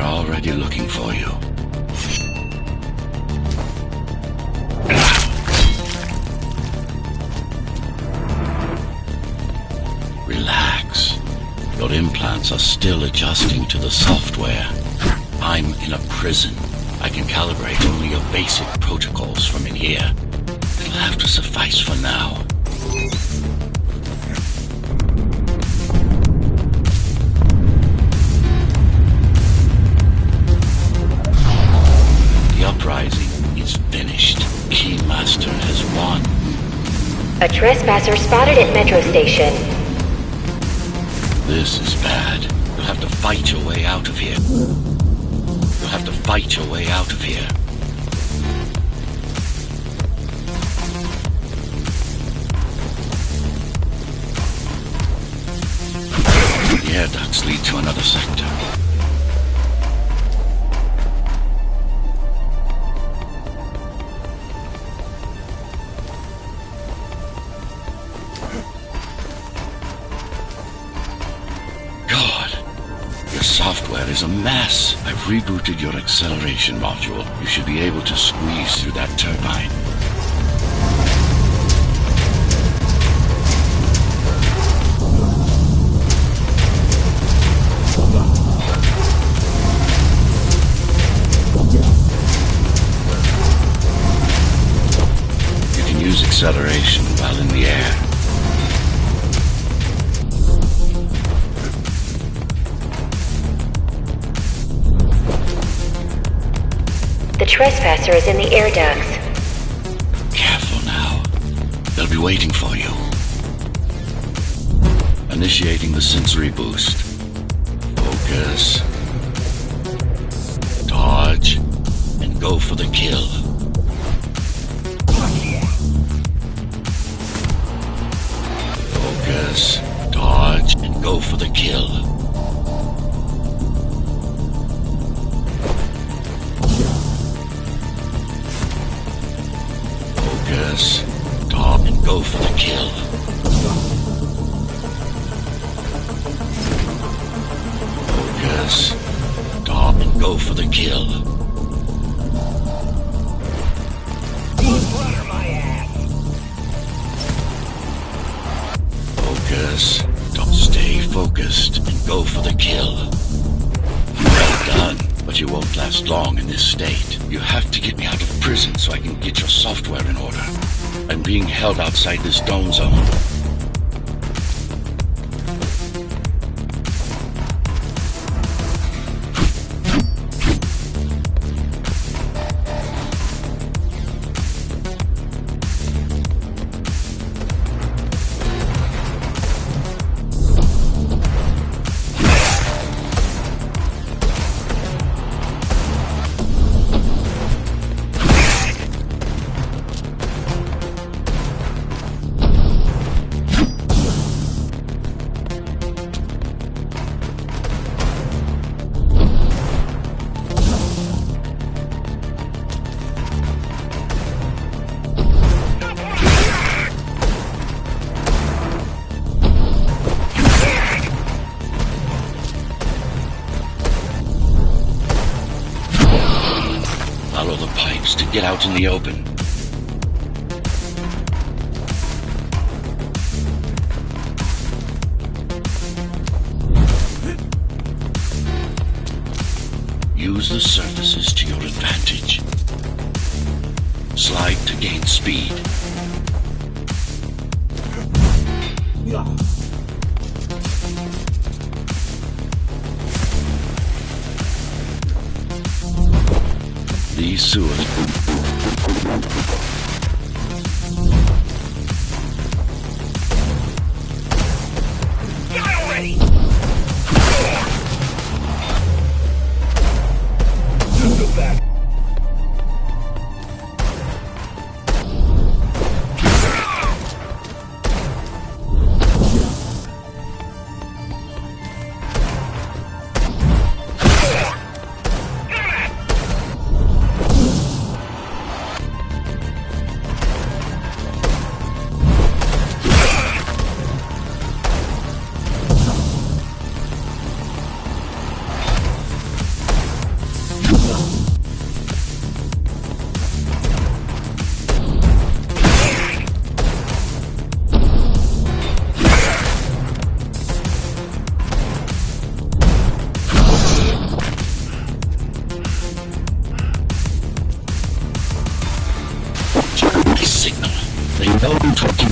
already looking for you. Relax. Your implants are still adjusting to the software. I'm in a prison. I can calibrate only your basic protocols from in here. It'll have to suffice for now. The uprising is finished. Keymaster has won. A trespasser spotted at Metro Station. This is bad. You'll have to fight your way out of here. You'll have to fight your way out of here. The air ducts lead to another sector. Your software is a mess. I've rebooted your acceleration module. You should be able to squeeze through that turbine. You can use acceleration while in the air. The trespasser is in the air ducts. Careful now. They'll be waiting for you. Initiating the sensory boost. Focus. Dodge. And go for the kill. Focus. Dodge. And go for the kill. Focus, stop, and go for the kill. Focus, stop, and go for the kill. Focus, don't stay focused, and go for the kill. Well done. But you won't last long in this state. You have to get me out of prison so I can get your software in order. I'm being held outside this dome zone. Follow the pipes to get out in the open. Use the surfaces to your advantage. Slide to gain speed. These sewers.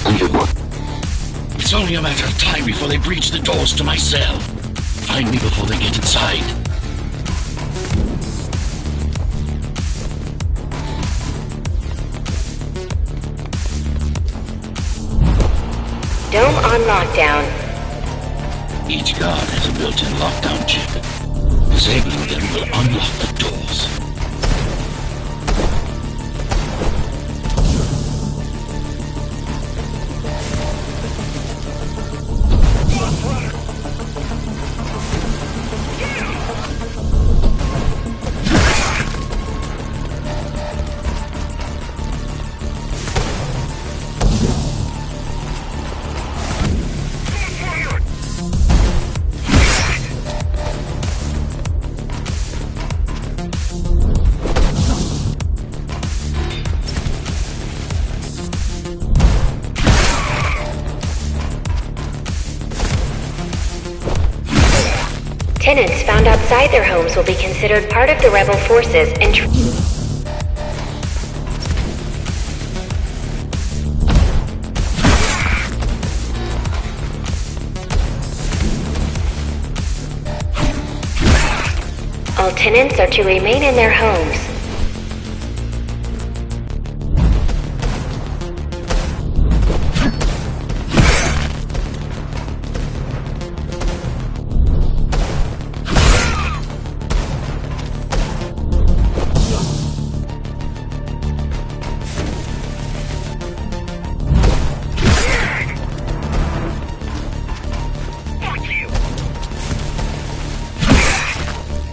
It's only a matter of time before they breach the doors to my cell. Find me before they get inside. Dome on lockdown. Each guard has a built-in lockdown chip. Disabling them will unlock the doors. Tenants found outside their homes will be considered part of the rebel forces and all tenants are to remain in their homes.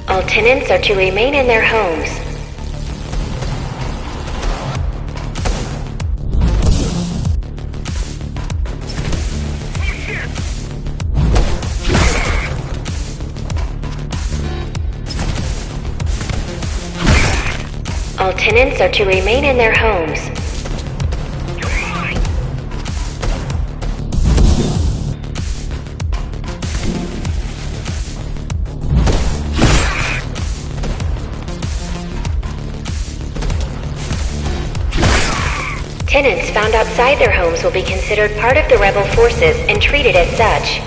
All tenants are to remain in their homes. All tenants are to remain in their homes. Tenants found outside their homes will be considered part of the rebel forces and treated as such.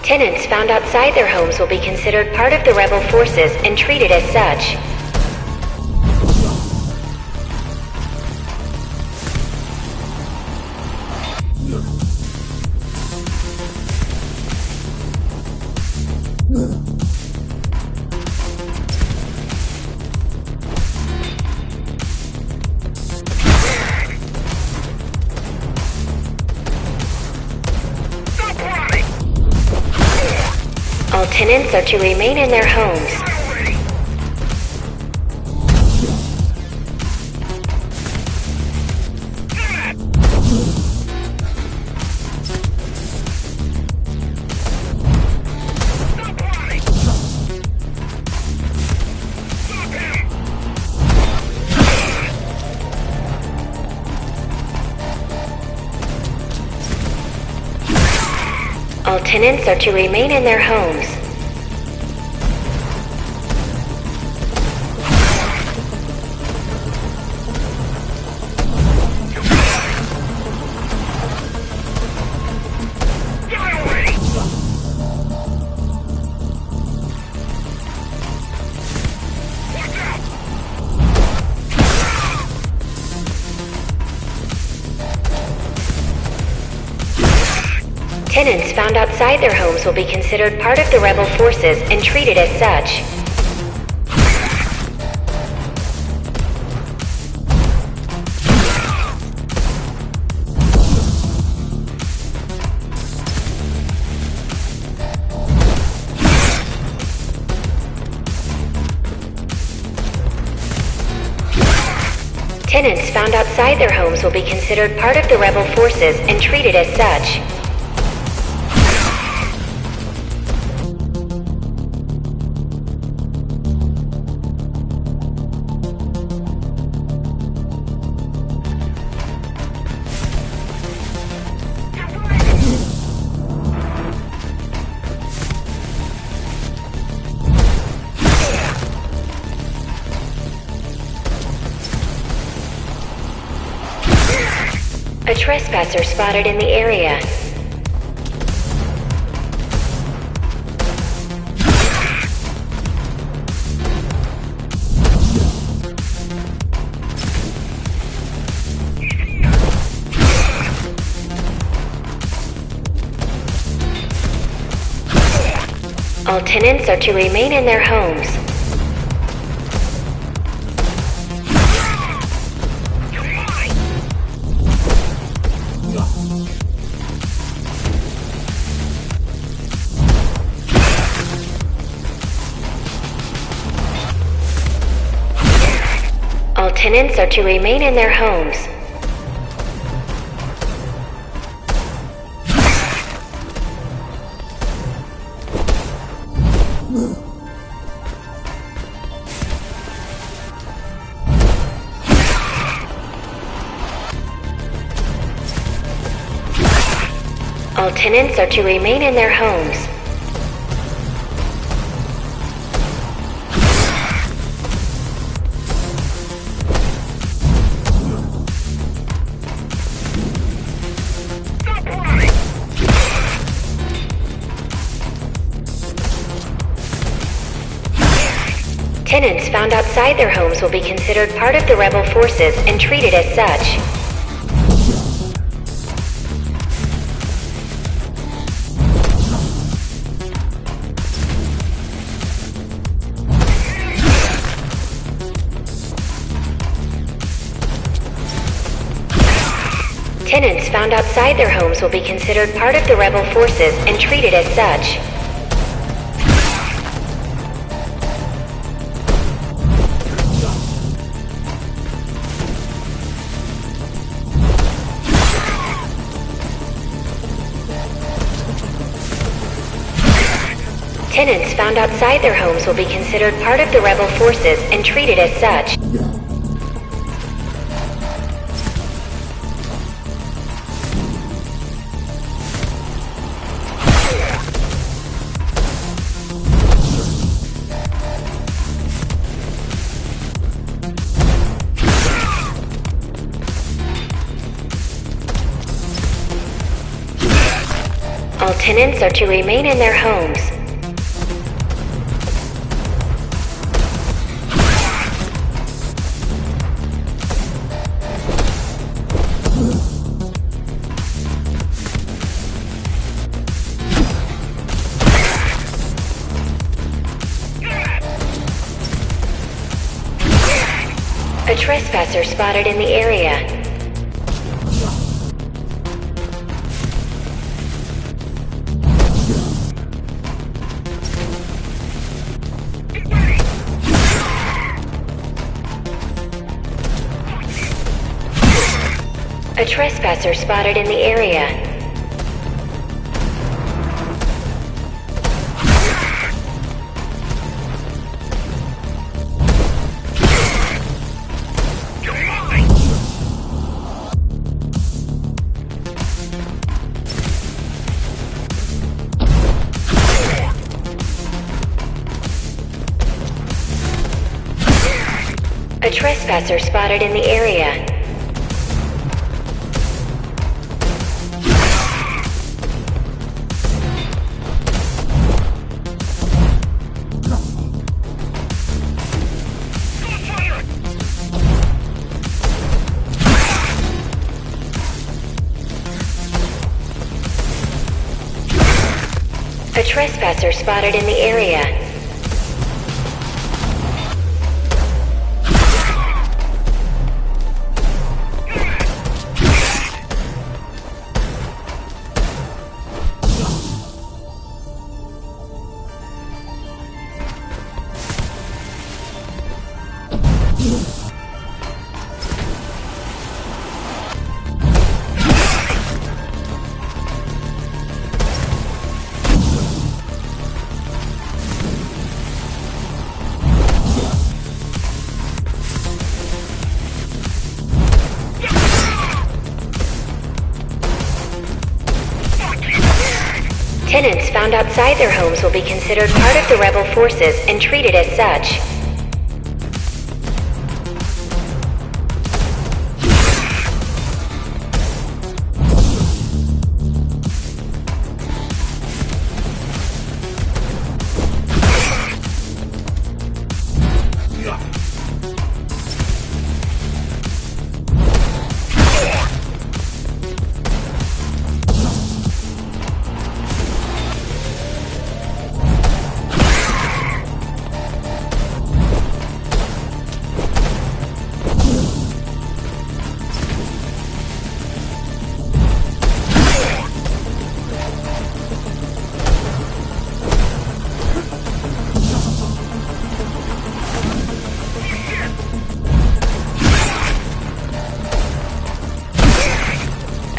Tenants found outside their homes will be considered part of the rebel forces and treated as such. All tenants are to remain in their homes. All tenants are to remain in their homes. Tenants found outside their homes will be considered part of the rebel forces and treated as such. Tenants found outside their homes will be considered part of the rebel forces and treated as such. A trespasser spotted in the area. All tenants are to remain in their homes. All tenants are to remain in their homes. All tenants are to remain in their homes. Tenants found outside their homes will be considered part of the rebel forces and treated as such. Tenants found outside their homes will be considered part of the rebel forces and treated as such. Tenants found outside their homes will be considered part of the rebel forces and treated as such. All tenants are to remain in their homes. A trespasser spotted in the area. A trespasser spotted in the area. A trespasser spotted in the area. A trespasser spotted in the area. Tenants found outside their homes will be considered part of the rebel forces and treated as such.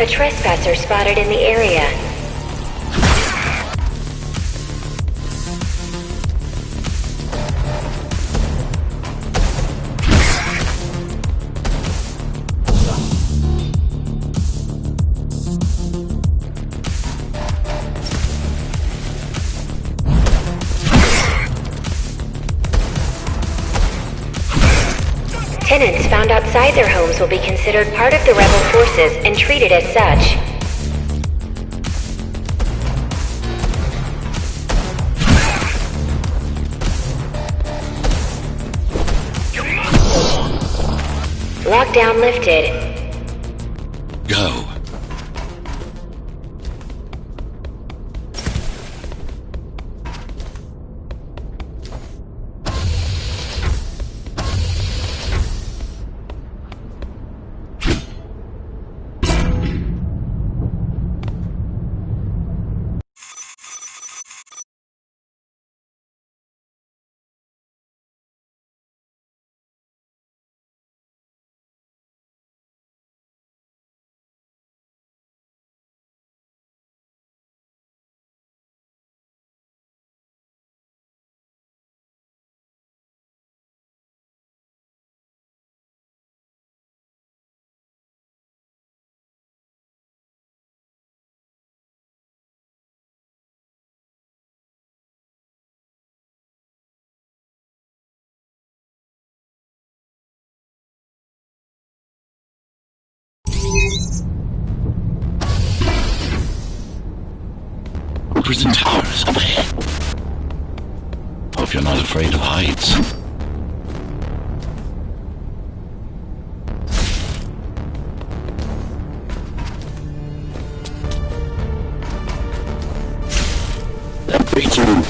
trespasser spotted in the area. Tenants found outside their homes will be considered part of the rebel forces and treated as such. Lockdown lifted. Go. Prison towers up ahead. Hope you're not afraid of heights. Breaching.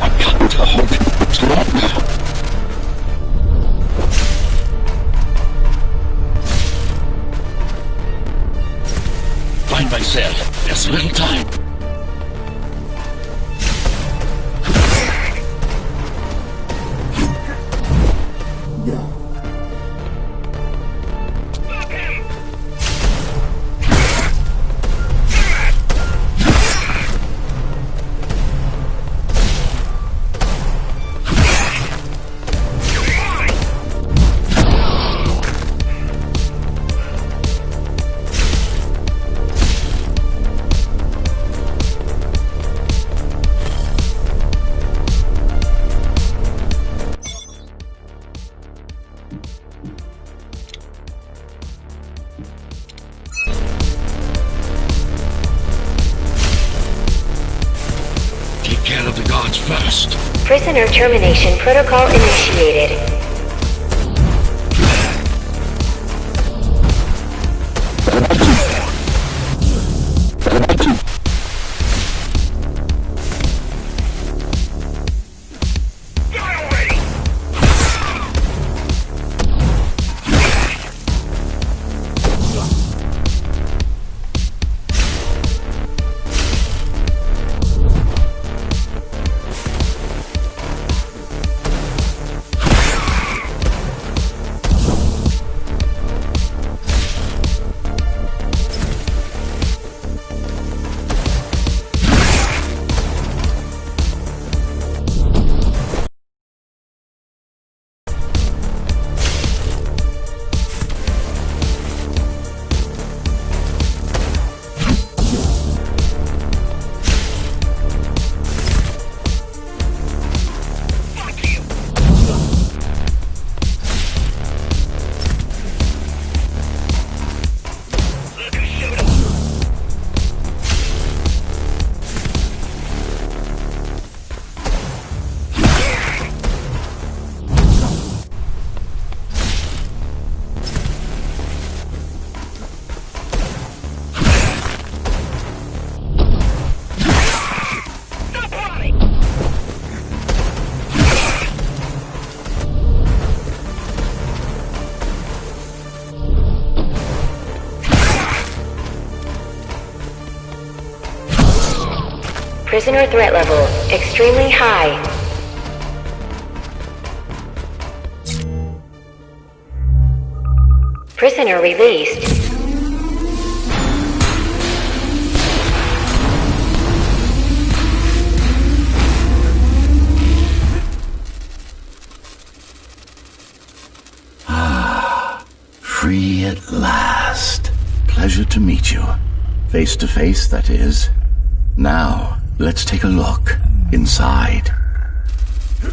I've got to hold it longer. Find my cell. There's little time. Take care of the guards first. Prisoner termination protocol initiated. Prisoner threat level extremely high. Prisoner released. Free at last. Pleasure to meet you. Face to face, that is. Now, let's take a look inside.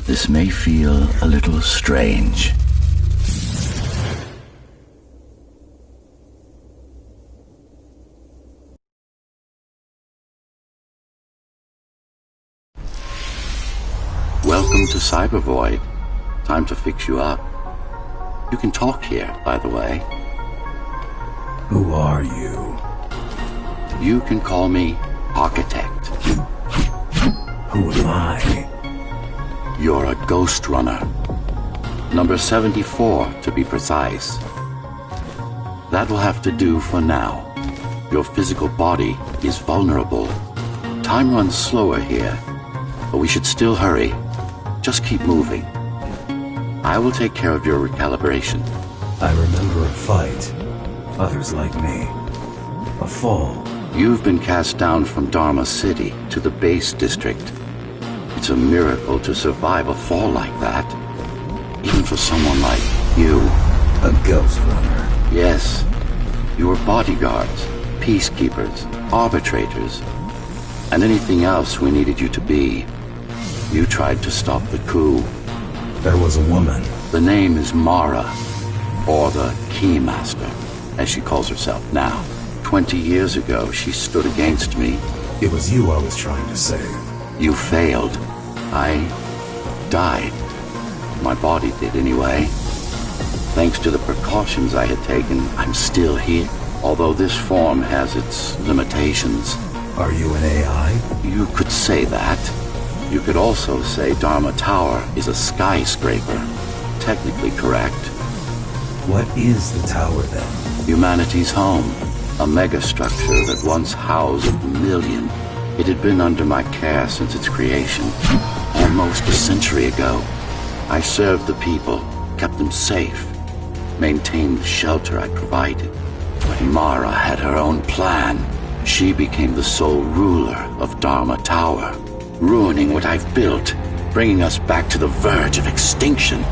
This may feel a little strange. Welcome to Cybervoid. Time to fix you up. You can talk here, by the way. Who are you? You can call me Architect. Who am I? You're a ghost runner. Number 74, to be precise. That will have to do for now. Your physical body is vulnerable. Time runs slower here, but we should still hurry. Just keep moving. I will take care of your recalibration. I remember a fight. Others like me. A fall. You've been cast down from Dharma City to the base district. It's a miracle to survive a fall like that. Even for someone like you. A ghost runner. Yes. You were bodyguards, peacekeepers, arbitrators, and anything else we needed you to be. You tried to stop the coup. There was a woman. The name is Mara, or the Keymaster, as she calls herself now. 20 years ago, she stood against me. It was you I was trying to save. You failed. I died. My body did anyway. Thanks to the precautions I had taken, I'm still here. Although this form has its limitations. Are you an AI? You could say that. You could also say Dharma Tower is a skyscraper. Technically correct. What is the tower then? Humanity's home. A megastructure that once housed a million. It had been under my care since its creation. Almost a century ago. I served the people, kept them safe, maintained the shelter I provided. But Mara had her own plan. She became the sole ruler of Dharma Tower, ruining what I've built, bringing us back to the verge of extinction.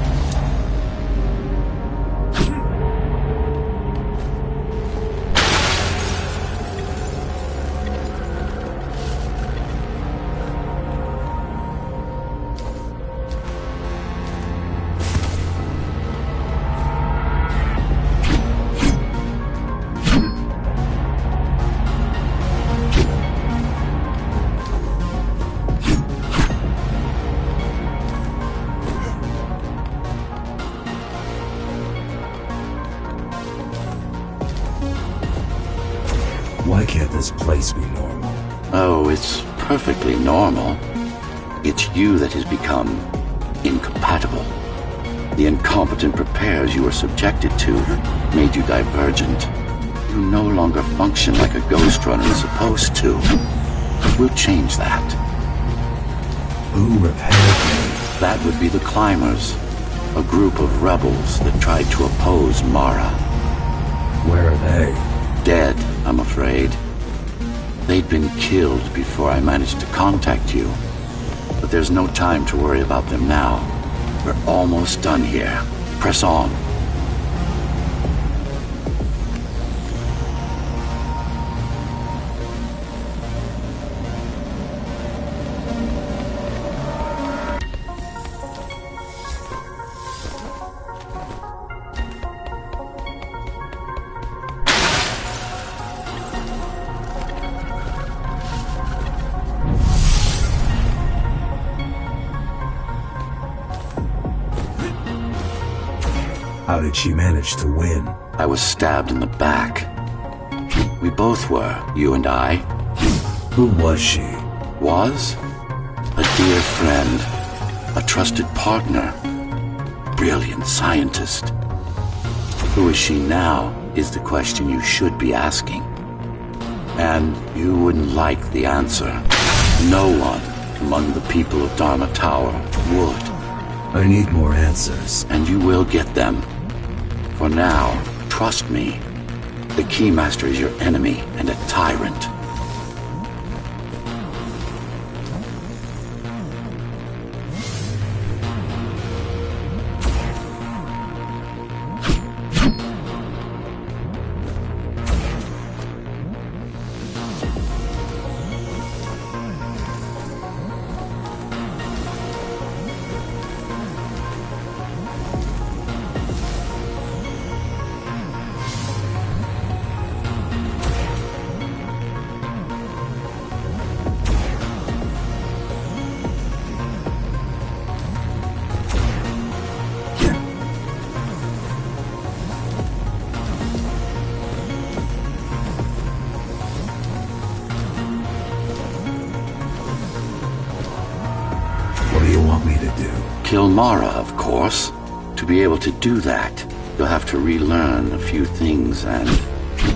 Why can't this place be normal? Oh, it's perfectly normal. It's you that has become incompatible. The incompetent repairs you were subjected to made you divergent. You no longer function like a ghost runner is supposed to. We'll change that. Who repaired me? That would be the Climbers, a group of rebels that tried to oppose Mara. Where are they? Dead, I'm afraid. They'd been killed before I managed to contact you. But there's no time to worry about them now. We're almost done here. Press on. How did she manage to win? I was stabbed in the back. We both were, you and I. Who was she? Was? A dear friend. A trusted partner. Brilliant scientist. Who is she now is the question you should be asking. And you wouldn't like the answer. No one among the people of Dharma Tower would. I need more answers. And you will get them. For now, trust me. The Keymaster is your enemy and a tyrant. What do you want me to do? Kill Mara, of course. To be able to do that, you'll have to relearn a few things and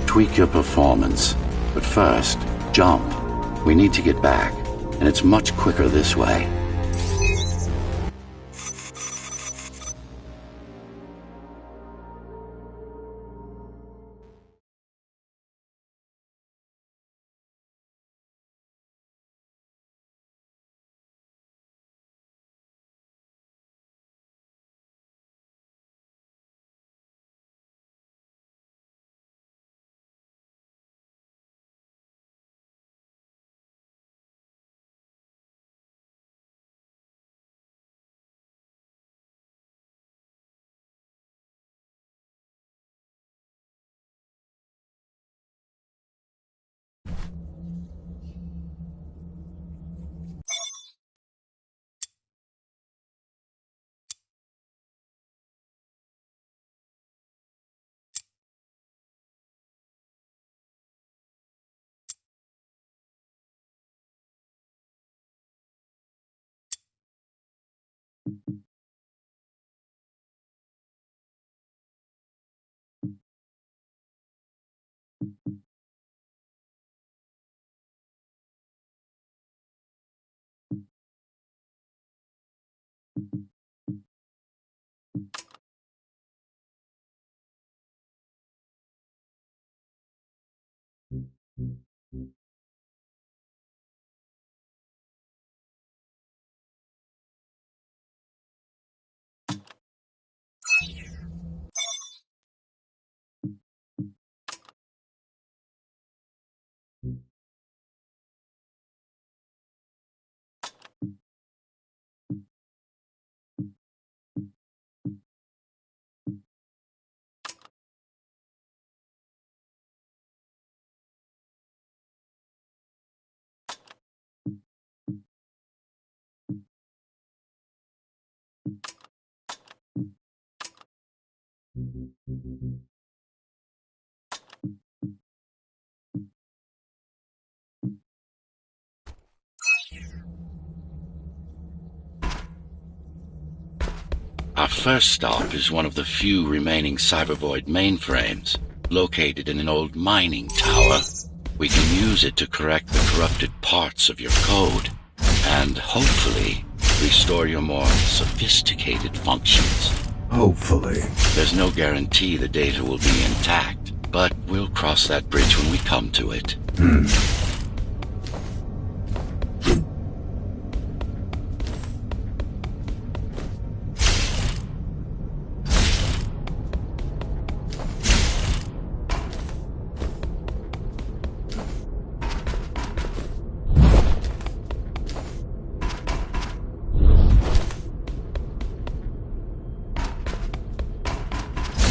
tweak your performance. But first, jump. We need to get back, and it's much quicker this way. Our first stop is one of the few remaining Cybervoid mainframes, located in an old mining tower. We can use it to correct the corrupted parts of your code, and hopefully restore your more sophisticated functions. Hopefully. There's no guarantee the data will be intact, but we'll cross that bridge when we come to it.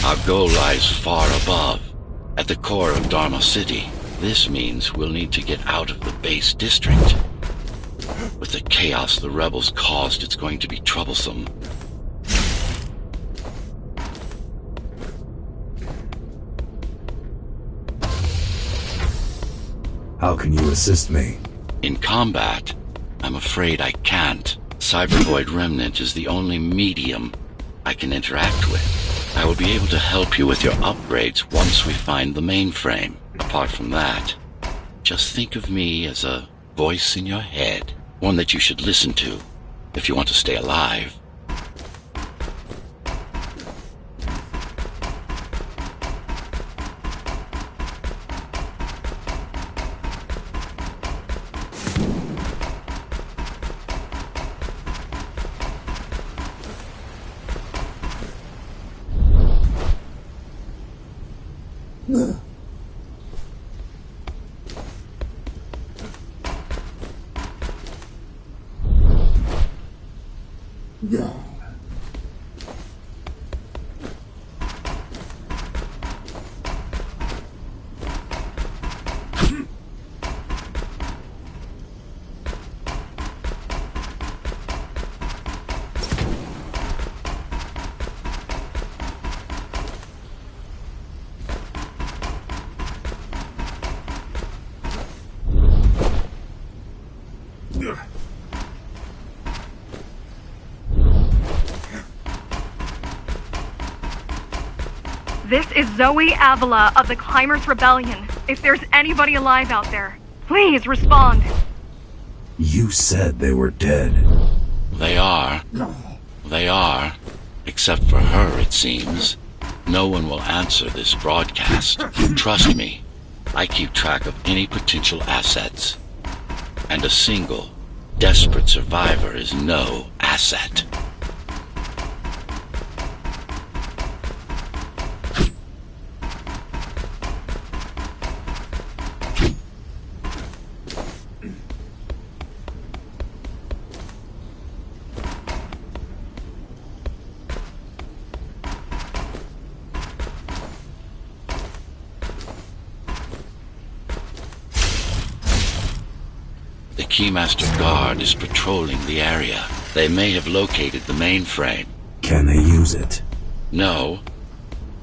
Our goal lies far above, at the core of Dharma City. This means we'll need to get out of the base district. With the chaos the rebels caused, it's going to be troublesome. How can you assist me? In combat, I'm afraid I can't. Cybervoid Remnant is the only medium I can interact with. I will be able to help you with your upgrades once we find the mainframe. Apart from that, just think of me as a voice in your head, one that you should listen to if you want to stay alive. This is Zoe Avila of the Climbers Rebellion. If there's anybody alive out there, please respond. You said they were dead. They are. They are. Except for her, it seems. No one will answer this broadcast. Trust me, I keep track of any potential assets. And a single, desperate survivor is no asset. The Keymaster Guard is patrolling the area. They may have located the mainframe. Can they use it? No,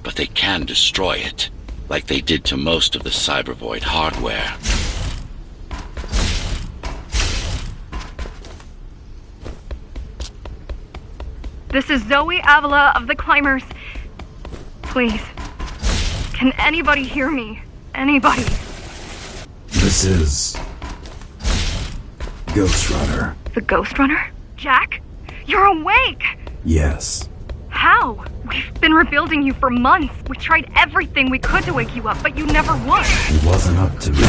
but they can destroy it, like they did to most of the Cybervoid hardware. This is Zoe Avila of the Climbers. Please, can anybody hear me? Anybody? This is... Ghost Runner. The Ghost Runner? Jack? You're awake! Yes. How? We've been rebuilding you for months. We tried everything we could to wake you up, but you never would. It wasn't up to me.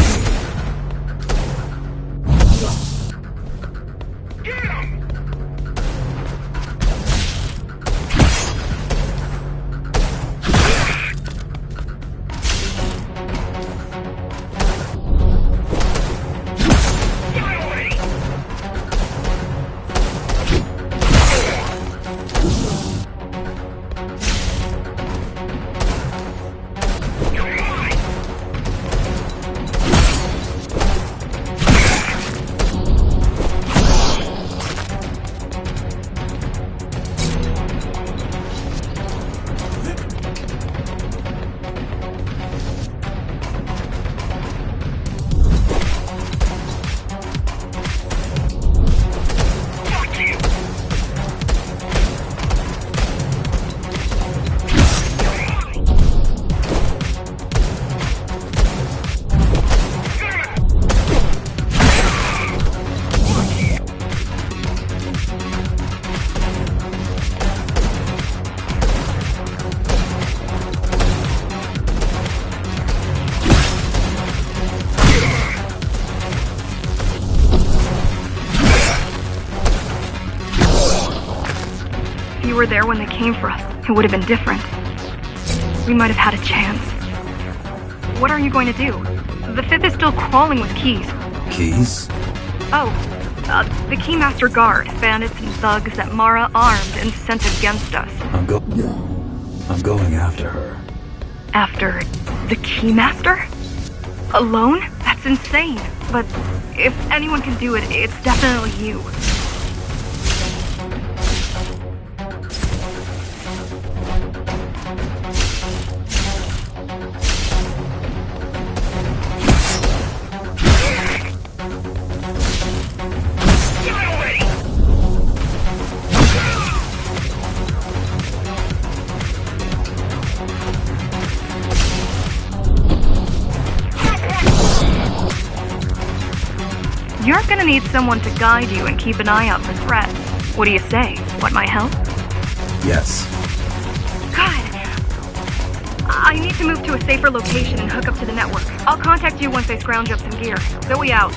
If you were there when they came for us, it would have been different. We might have had a chance. What are you going to do? The Fifth is still crawling with keys. Keys? Oh, the Keymaster Guard, bandits and thugs that Mara armed and sent against us. I'm going after her. After the Keymaster? Alone? That's insane. But if anyone can do it, it's definitely you. You're gonna need someone to guide you and keep an eye out for threats. What do you say? Want my help? Yes. God! I need to move to a safer location and hook up to the network. I'll contact you once I scrounge up some gear. Zoe out.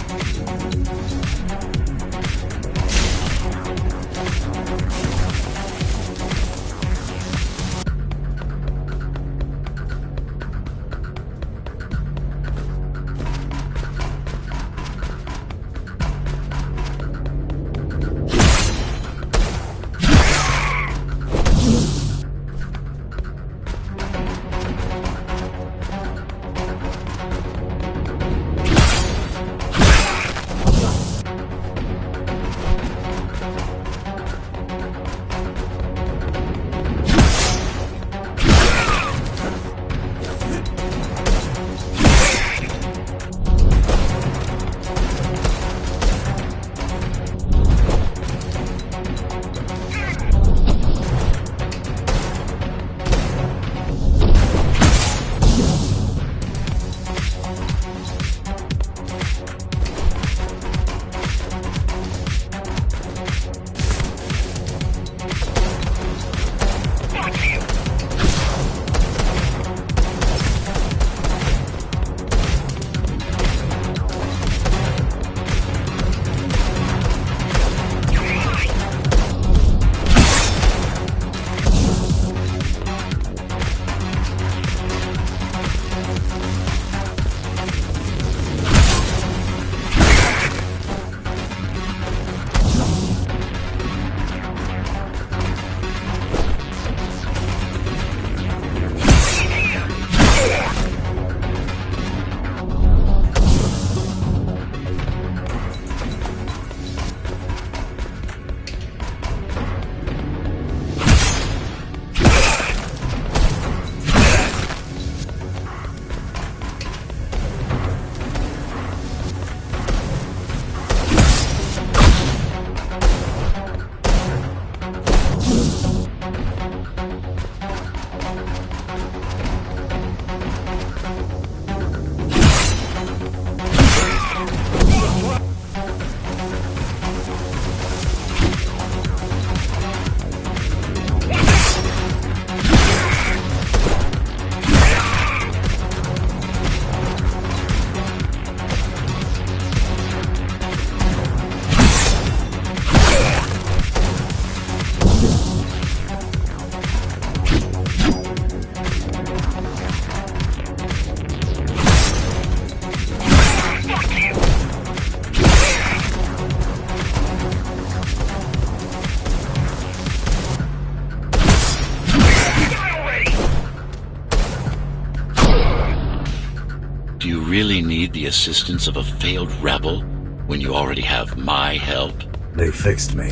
Do you really need the assistance of a failed rebel when you already have my help? They fixed me.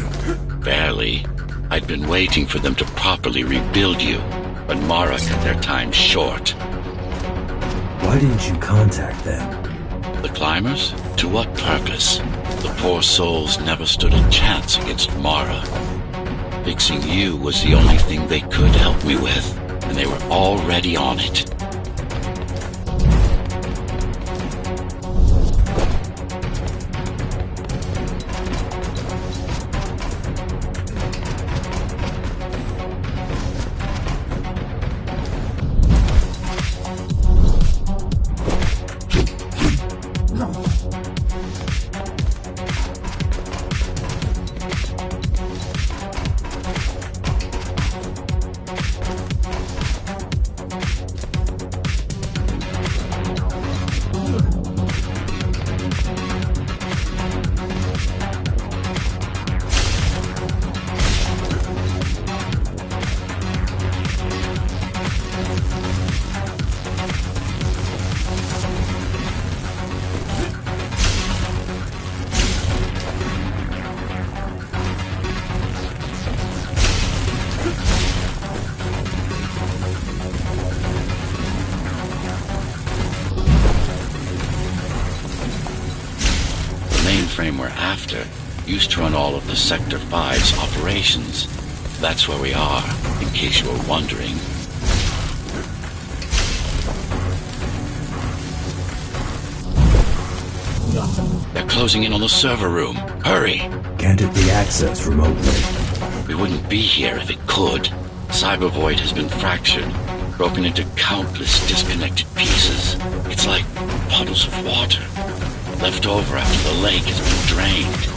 Barely. I'd been waiting for them to properly rebuild you, but Mara cut their time short. Why didn't you contact them? The climbers? To what purpose? The poor souls never stood a chance against Mara. Fixing you was the only thing they could help me with, and they were already on it. Frame we're after used to run all of the Sector 5's operations. That's where we are, in case you were wondering. They're closing in on the server room. Hurry! Can't it be accessed remotely? We wouldn't be here if it could. Cyber Void has been fractured, broken into countless disconnected pieces. It's like puddles of water, left over after the lake has been drained.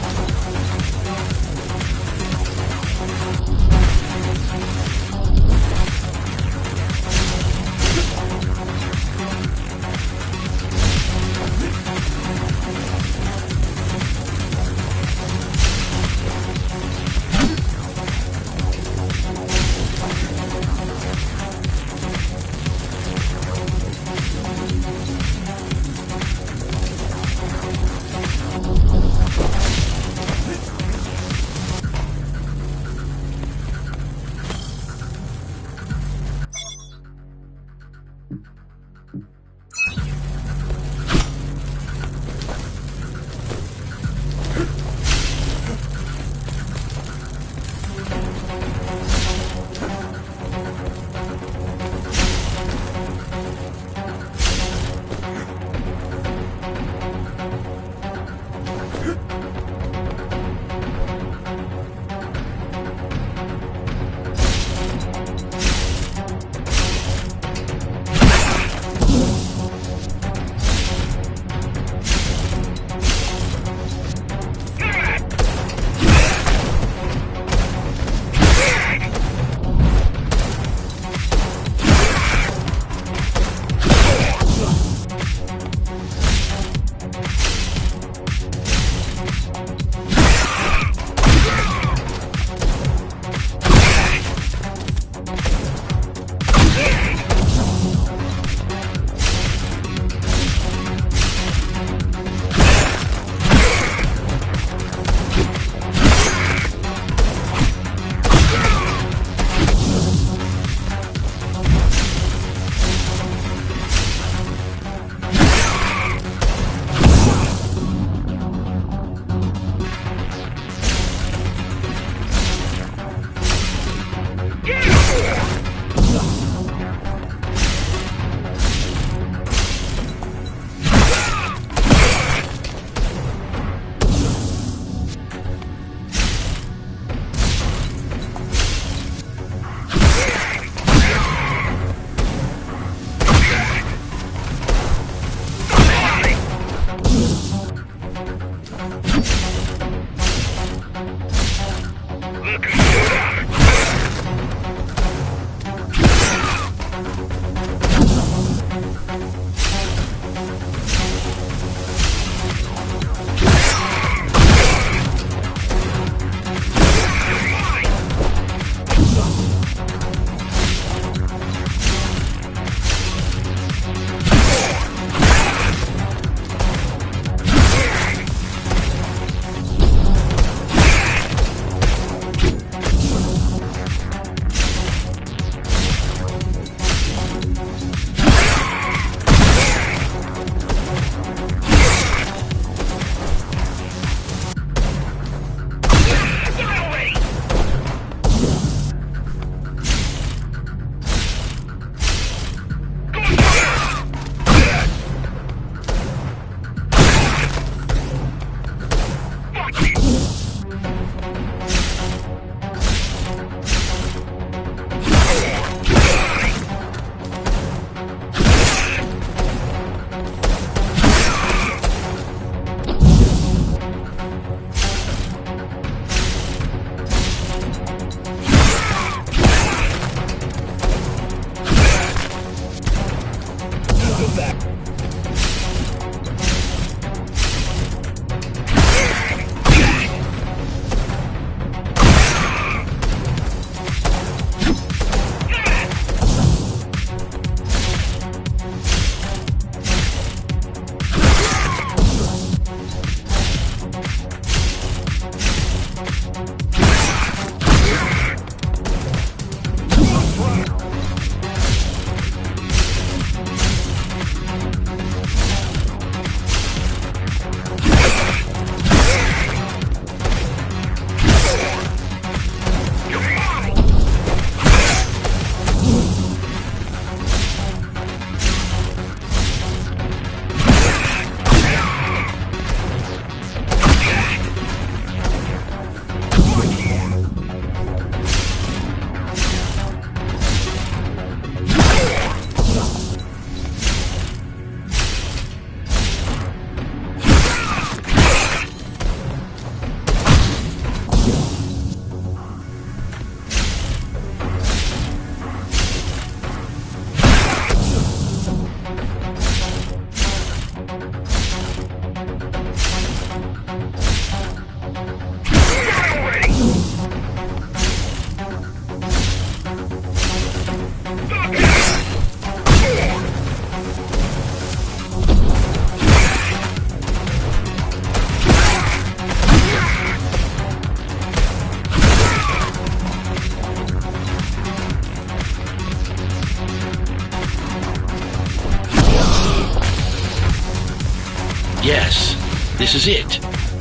Yes, this is it.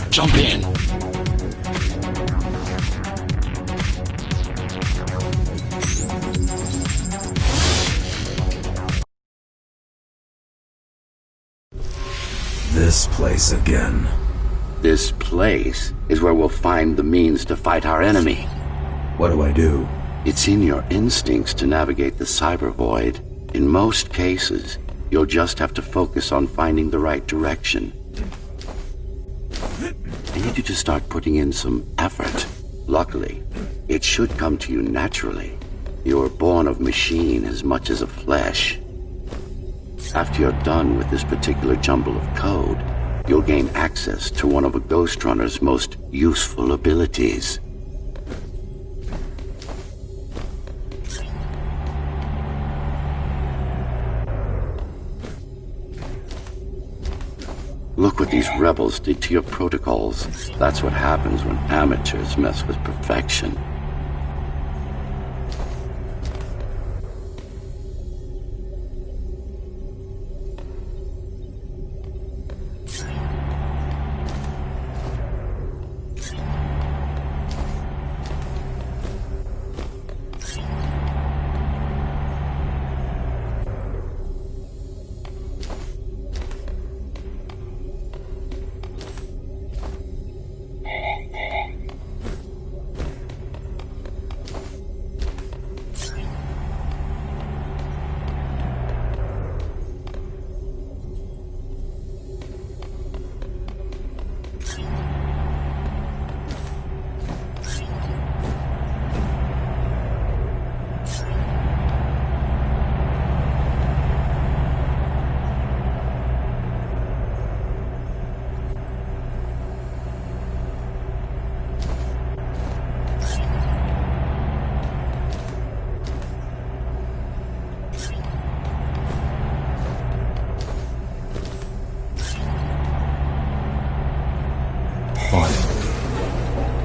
Jump in. This place again. This place is where we'll find the means to fight our enemy. What do I do? It's in your instincts to navigate the cyber void. In most cases, you'll just have to focus on finding the right direction. I need you to start putting in some effort. Luckily, it should come to you naturally. You're born of machine as much as of flesh. After you're done with this particular jumble of code, you'll gain access to one of a Ghost Runner's most useful abilities. Look what these rebels did to your protocols. That's what happens when amateurs mess with perfection.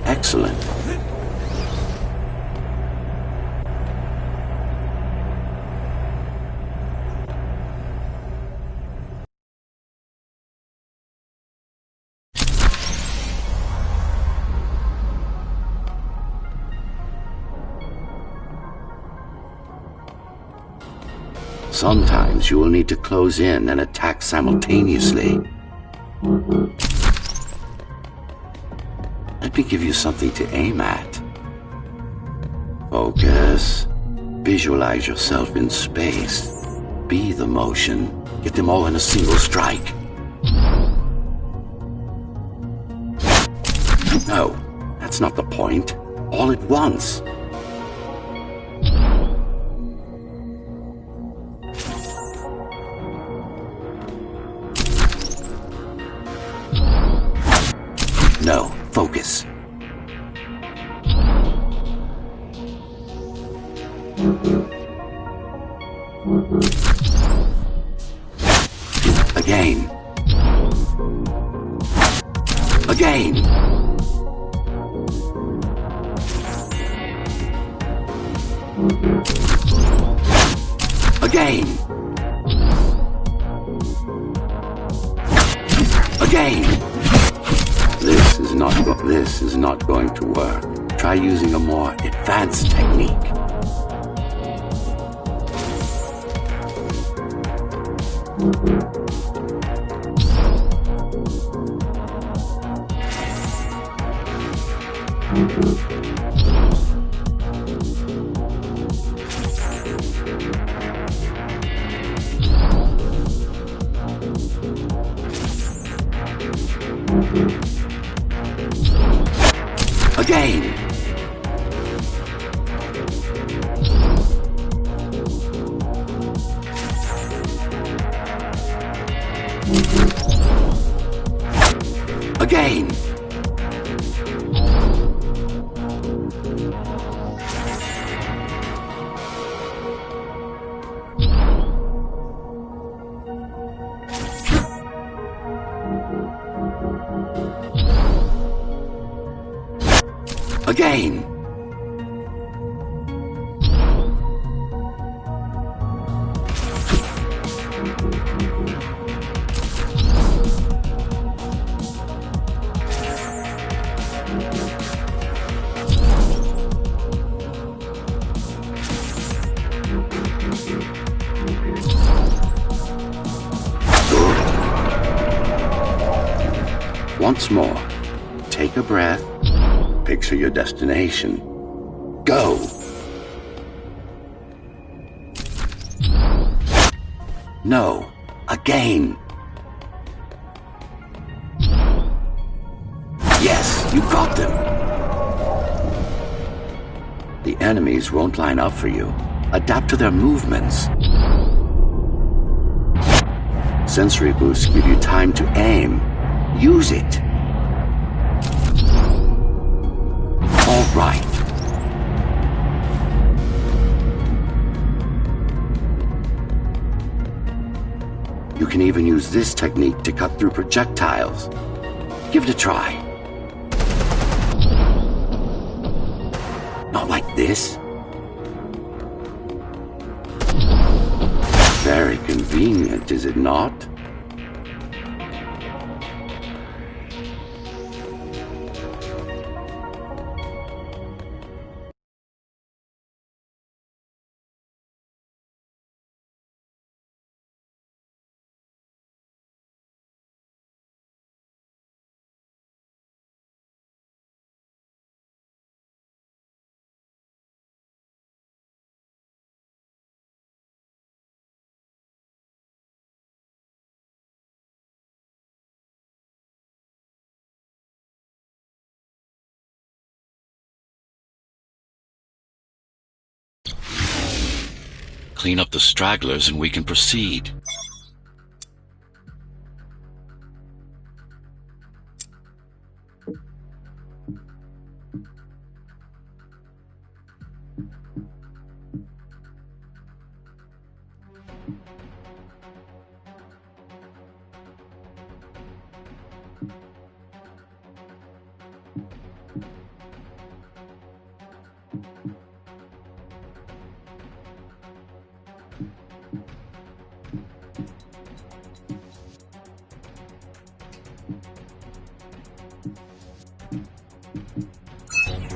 Excellent. Sometimes you will need to close in and attack simultaneously. Let me give you something to aim at. Focus. Visualize yourself in space. Be the motion. Get them all in a single strike. No, that's not the point. All at once. No, focus. Again. Again. Again. Again. This is not going to work. Try using a more advanced technique. Again. Again. Again. Once more, take a breath, picture your destination. Go! No, again. Yes, you got them. The enemies won't line up for you. Adapt to their movements. Sensory boosts give you time to aim. Use it. All right. You can even use this technique to cut through projectiles. Give it a try. Not like this. Very convenient, is it not? Clean up the stragglers and we can proceed.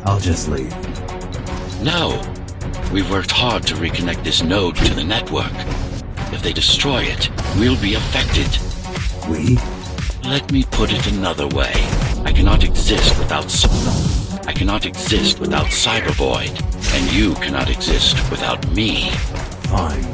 I'll just leave. No. We've worked hard to reconnect this node to the network. If they destroy it, we'll be affected. We? Let me put it another way. I cannot exist without Cybervoid, and you cannot exist without me. Fine.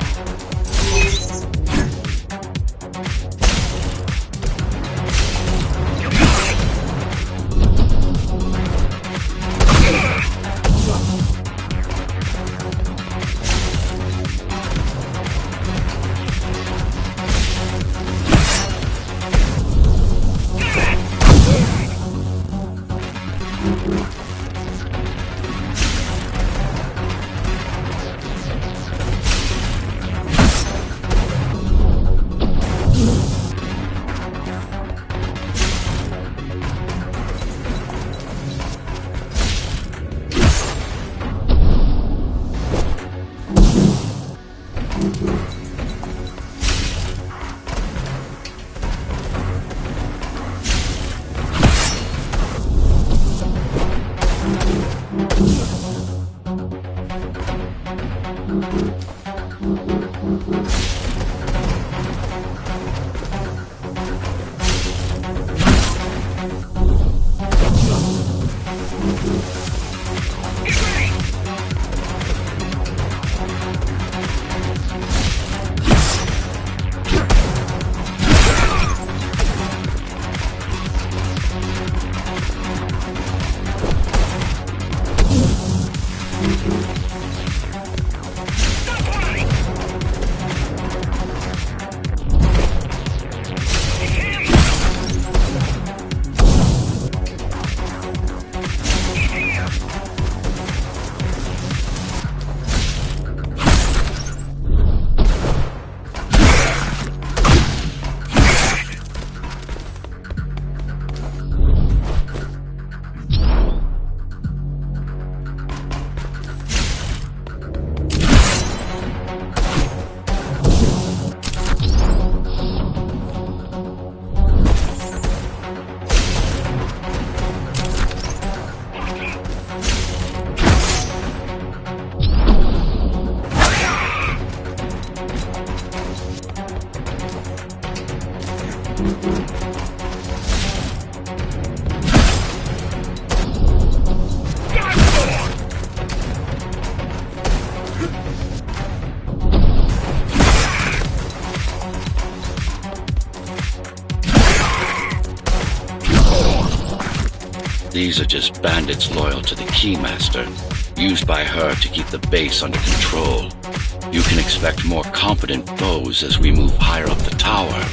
These are just bandits loyal to the Keymaster, used by her to keep the base under control. You can expect more competent foes as we move higher up the tower.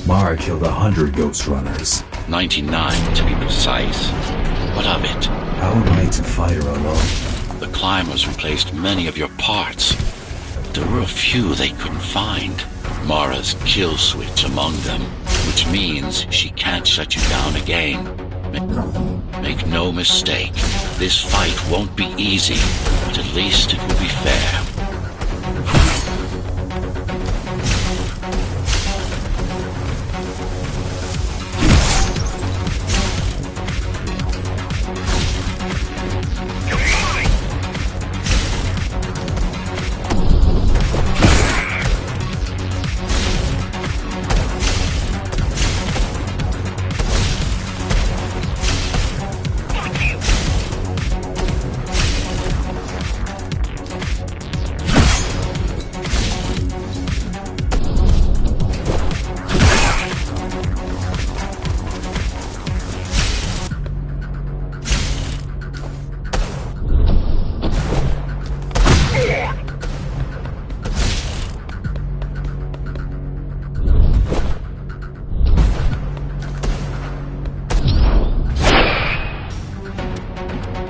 Mara killed 100 Ghost Runners. 99 to be precise. What of it? How am I to fight her alone? The climbers replaced many of your parts. There were a few they couldn't find. Mara's kill switch among them, which means she can't shut you down again. Make no mistake, this fight won't be easy, but at least it will be fair.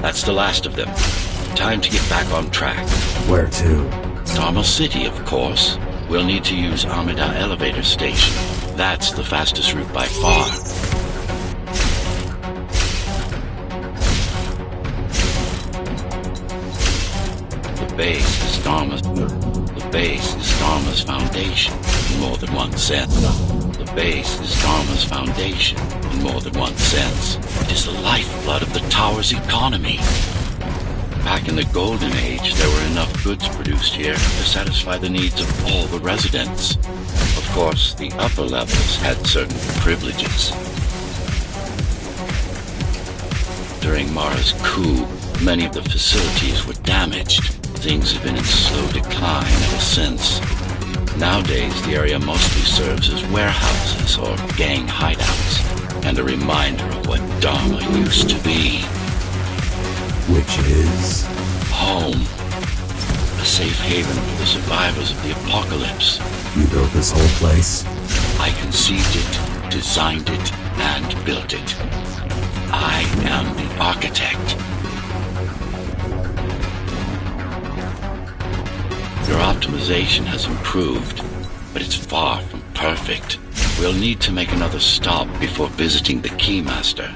That's the last of them. Time to get back on track. Where to? Dharma City, of course. We'll need to use Amida Elevator Station. That's the fastest route by far. The base is Dharma's foundation in more than one sense. The base is Dharma's foundation in more than one sense. It is the lifeblood of the tower's economy. Back in the Golden Age, there were enough goods produced here to satisfy the needs of all the residents. Of course, the upper levels had certain privileges. During Mara's coup, many of the facilities were damaged. Things have been in slow decline ever since. Nowadays, the area mostly serves as warehouses or gang hideouts, and a reminder of what Dharma used to be. Which is... Home. A safe haven for the survivors of the apocalypse. You built this whole place? I conceived it, designed it, and built it. I am the architect. Your optimization has improved, but it's far from perfect. We'll need to make another stop before visiting the Keymaster.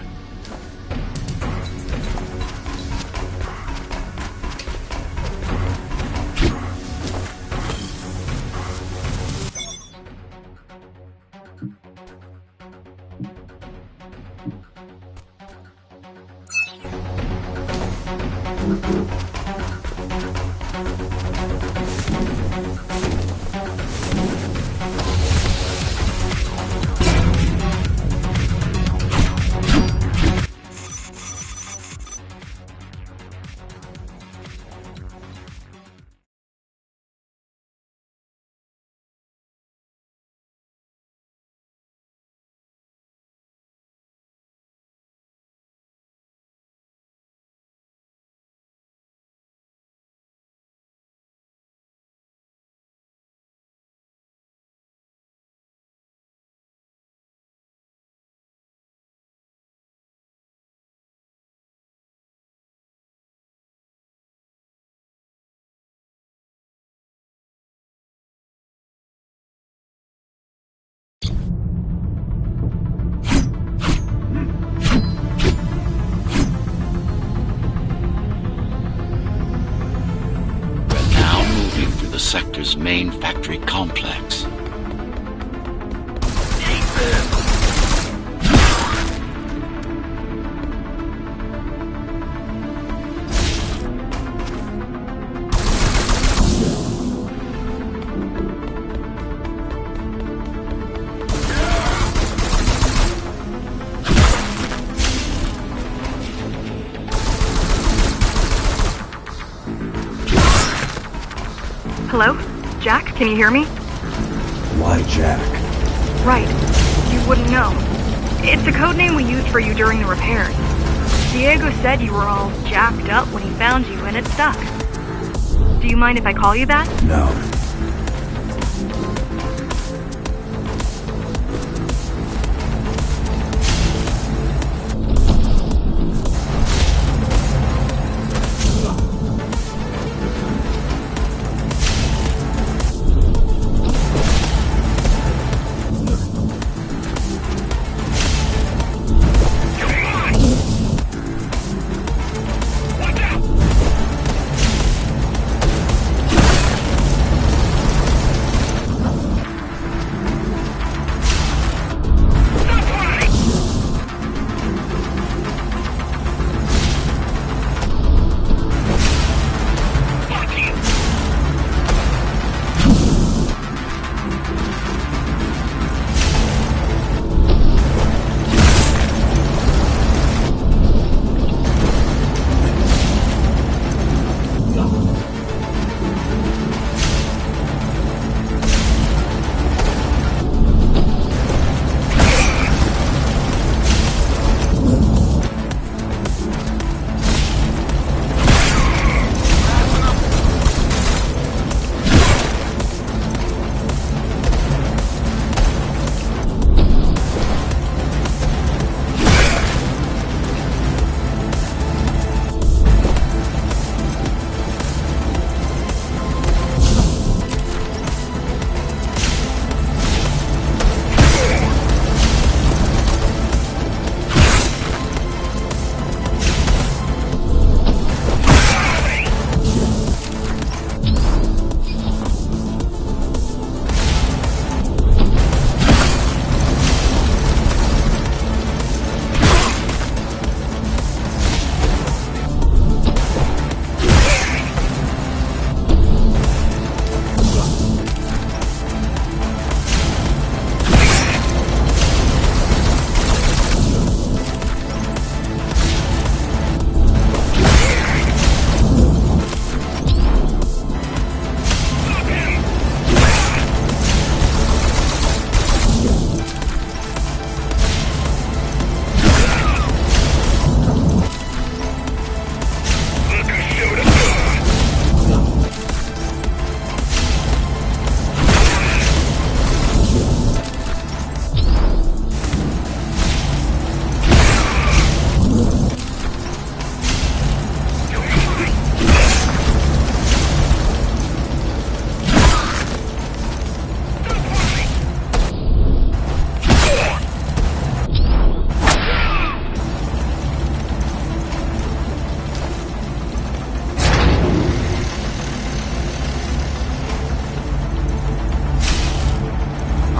The sector's main factory complex. Hello? Jack, can you hear me? Why Jack? Right. You wouldn't know. It's a code name we used for you during the repairs. Diego said you were all jacked up when he found you, and it stuck. Do you mind if I call you that? No.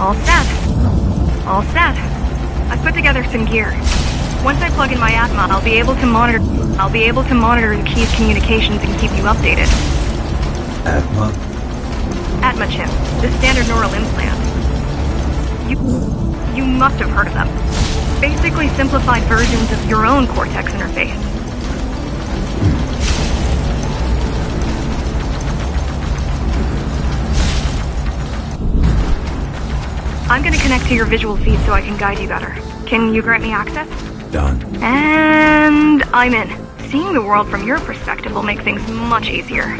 All set. All set. I've put together some gear. Once I plug in my Atma, I'll be able to monitor the key's communications and keep you updated. Atma? Atma chip, the standard neural implant. You must have heard of them. Basically simplified versions of your own Cortex interface. I'm gonna connect to your visual feed so I can guide you better. Can you grant me access? Done. And I'm in. Seeing the world from your perspective will make things much easier.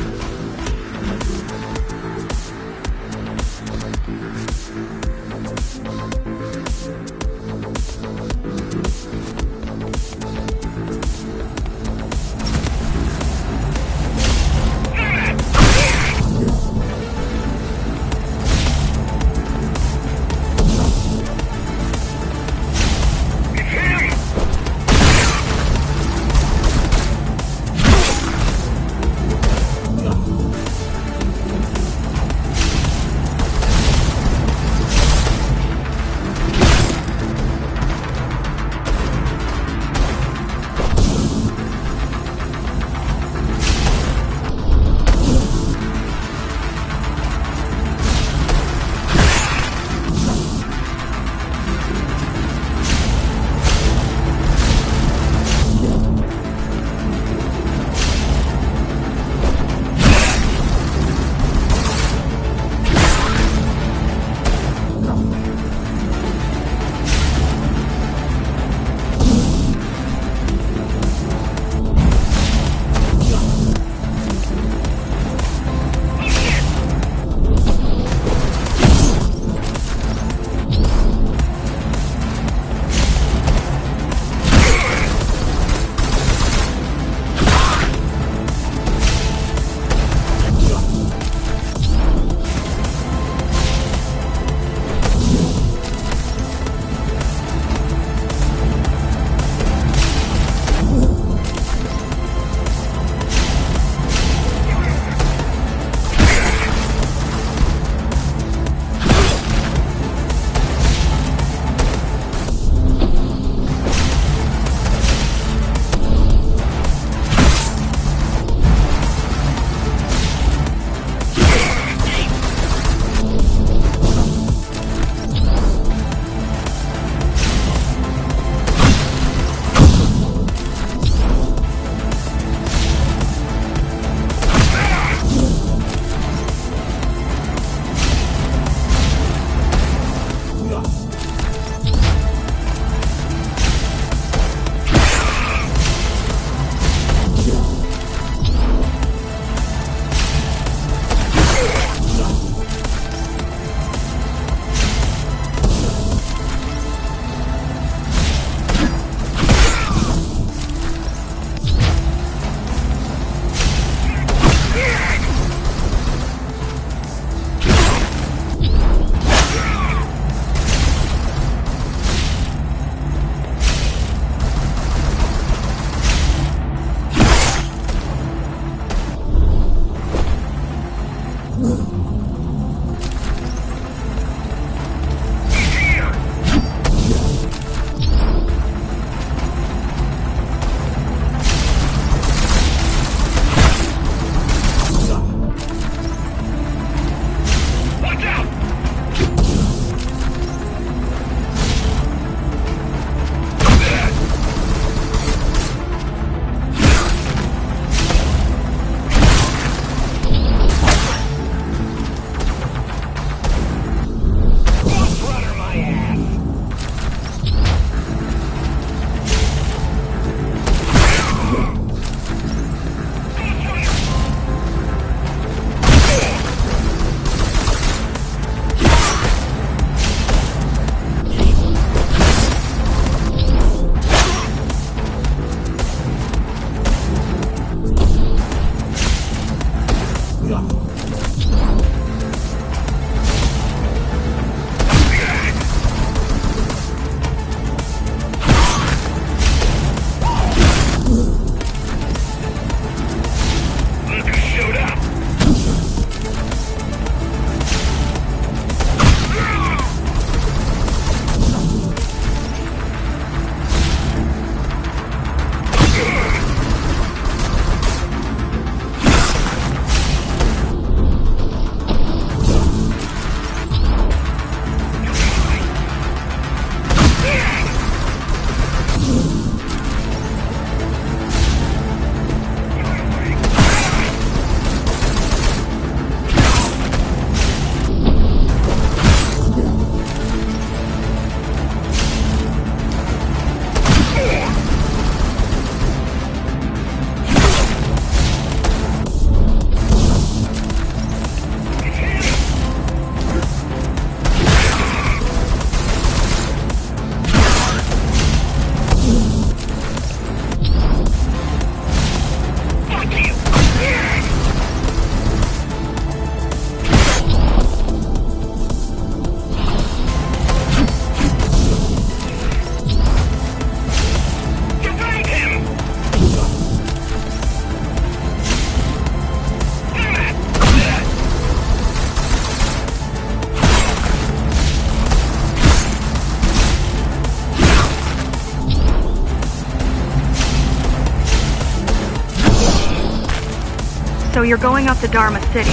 you're going up to Dharma City.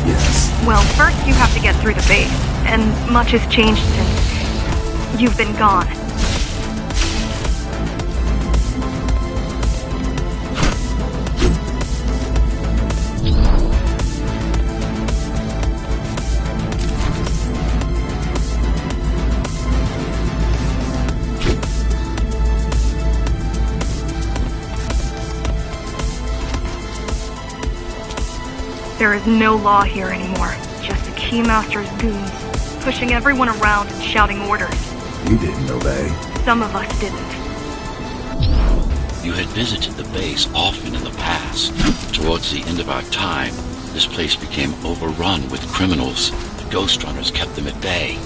Yes. Well, first you have to get through the base, and much has changed since you've been gone. There is no law here anymore. Just the Keymaster's goons, pushing everyone around and shouting orders. You didn't obey. Some of us didn't. You had visited the base often in the past. Towards the end of our time, this place became overrun with criminals. The Ghost Runners kept them at bay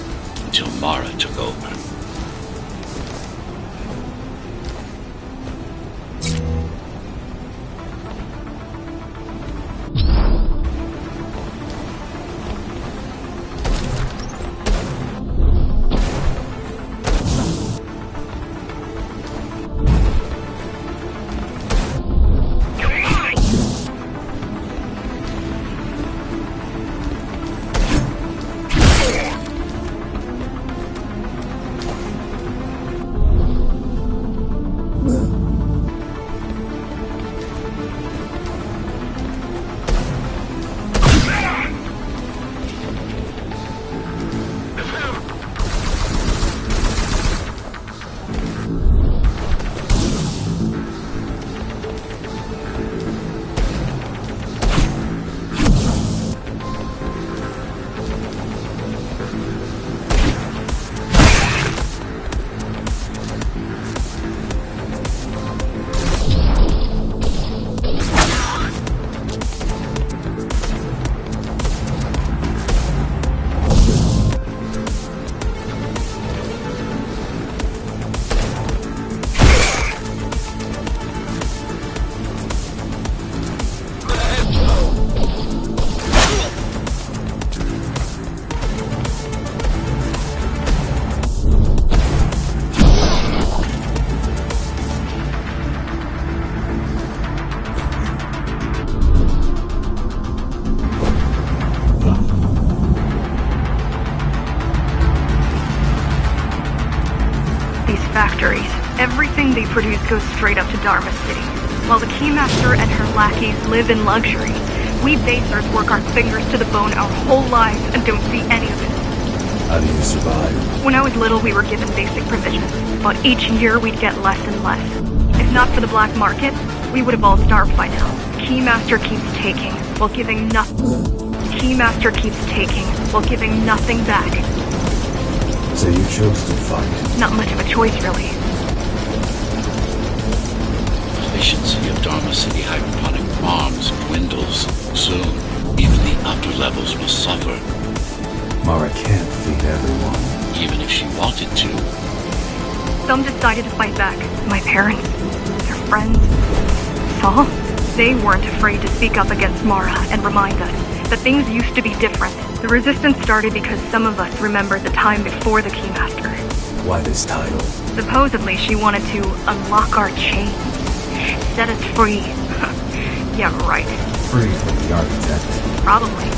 until Mara took over. Factories. Everything they produce goes straight up to Dharma City. While the Keymaster and her lackeys live in luxury, we basers work our fingers to the bone our whole lives and don't see any of it. How do you survive? When I was little, we were given basic provisions, but each year we'd get less and less. If not for the black market, we would have all starved by now. Keymaster keeps taking while giving nothing. Keymaster keeps taking while giving nothing back. So you chose to fight. Not much of a choice, really. Efficiency of Dharma City hydroponic farms dwindles. Soon, even the upper levels will suffer. Mara can't feed everyone. Even if she wanted to. Some decided to fight back. My parents, their friends, Saul. They weren't afraid to speak up against Mara and remind us that things used to be different. The resistance started because some of us remembered the time before the Keymaster. Why this title? Supposedly she wanted to unlock our chains, set us free. Yeah, right. Free from the architect. Probably.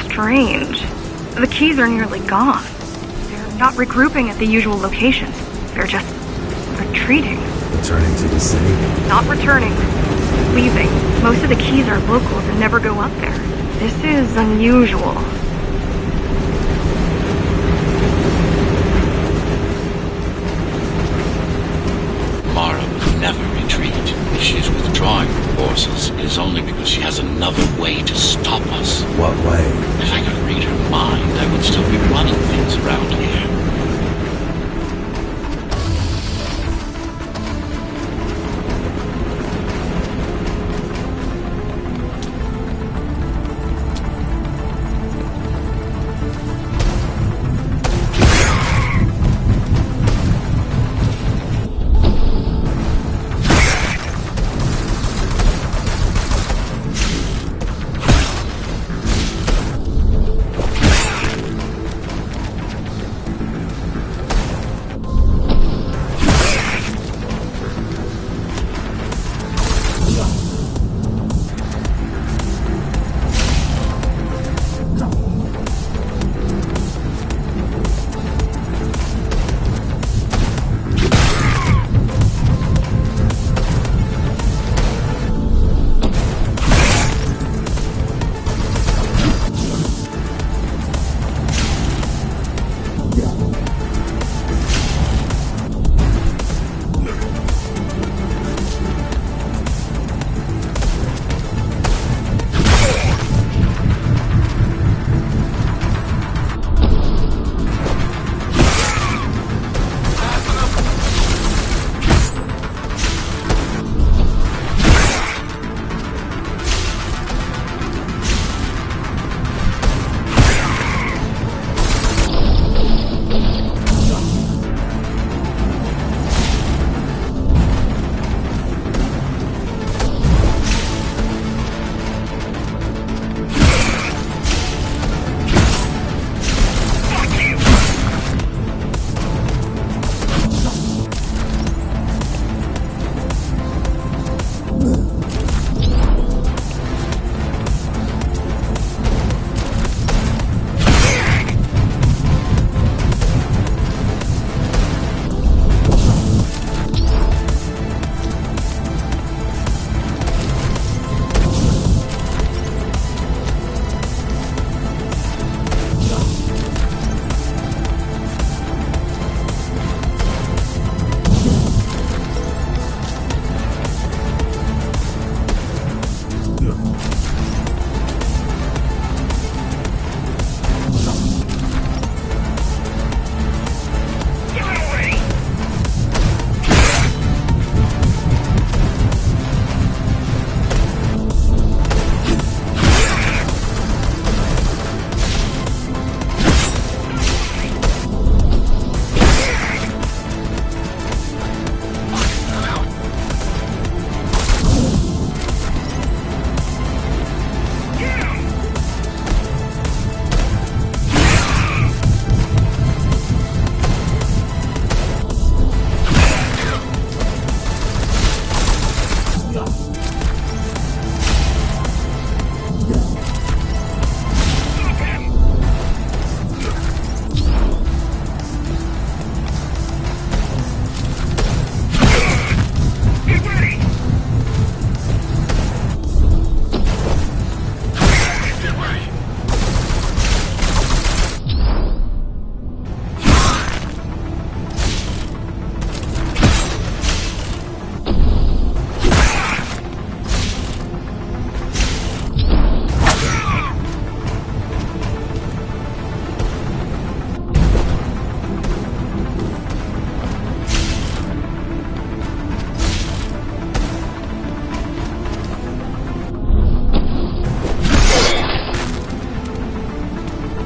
Strange. The keys are nearly gone. They're not regrouping at the usual locations. They're just retreating. Returning to the city? Not returning. Leaving. Most of the keys are locals and never go up there. This is unusual. Mara would never retreat. If she is withdrawing her forces, it is only because she has another way to stop us. What way? If I could read her mind, I would still be running things around here.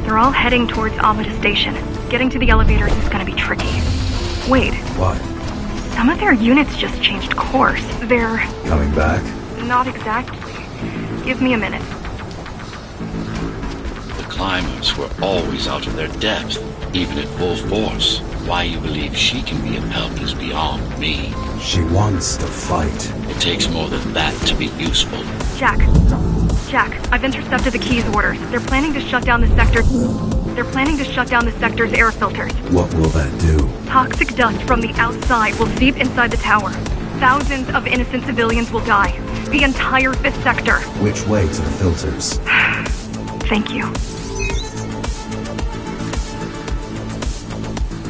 They're all heading towards Amida Station. Getting to the elevators is gonna be tricky. Wait, What? some of their units just changed course. They're... Coming back? not exactly. Give me a minute. The climbers were always out of their depth, even at full force. Why you believe she can be of help is beyond me. She wants to fight. It takes more than that to be useful. Jack, I've intercepted the Key's orders. They're planning to shut down the sector. They're planning to shut down the sector's air filters. What will that do? Toxic dust from the outside will seep inside the tower. Thousands of innocent civilians will die. The entire 5th sector. Which way to the filters? Thank you.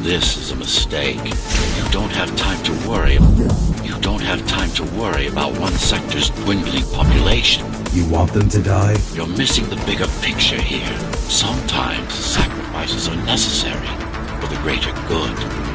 This is a mistake. You don't have time to worry. You don't have time to worry about one sector's dwindling population. You want them to die? You're missing the bigger picture here. Sometimes sacrifices are necessary for the greater good.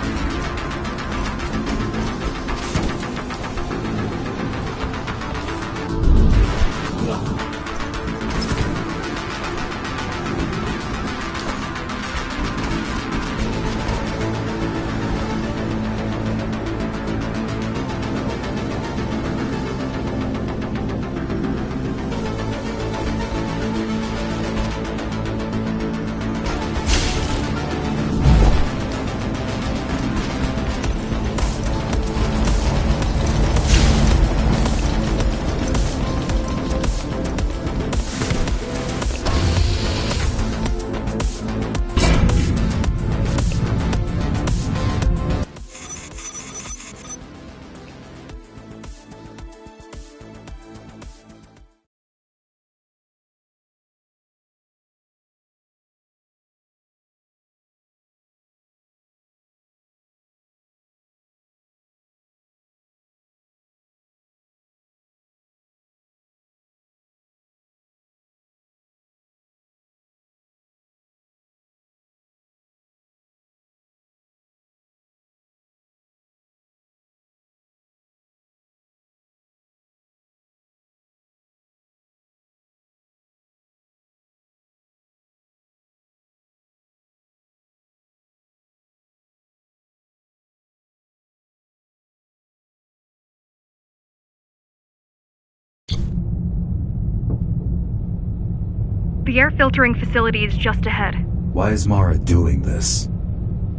The air filtering facility is just ahead. Why is Mara doing this?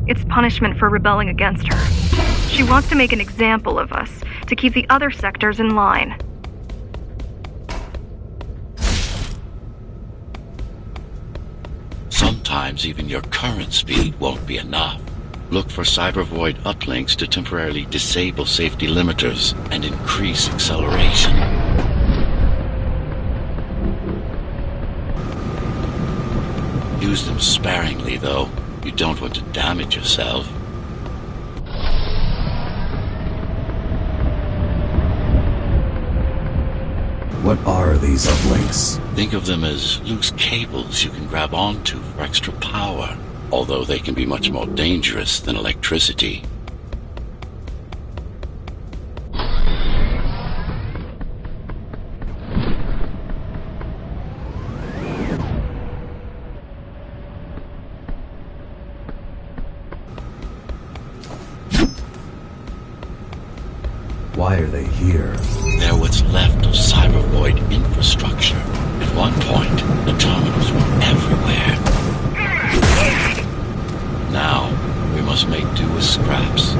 It's punishment for rebelling against her. She wants to make an example of us, to keep the other sectors in line. Sometimes even your current speed won't be enough. Look for cybervoid uplinks to temporarily disable safety limiters and increase acceleration. Use them sparingly, though. You don't want to damage yourself. What are these uplinks? Think of them as loose cables you can grab onto for extra power, although they can be much more dangerous than electricity. Why are they here? They're what's left of cybervoid infrastructure. At one point, the terminals were everywhere. Now, we must make do with scraps.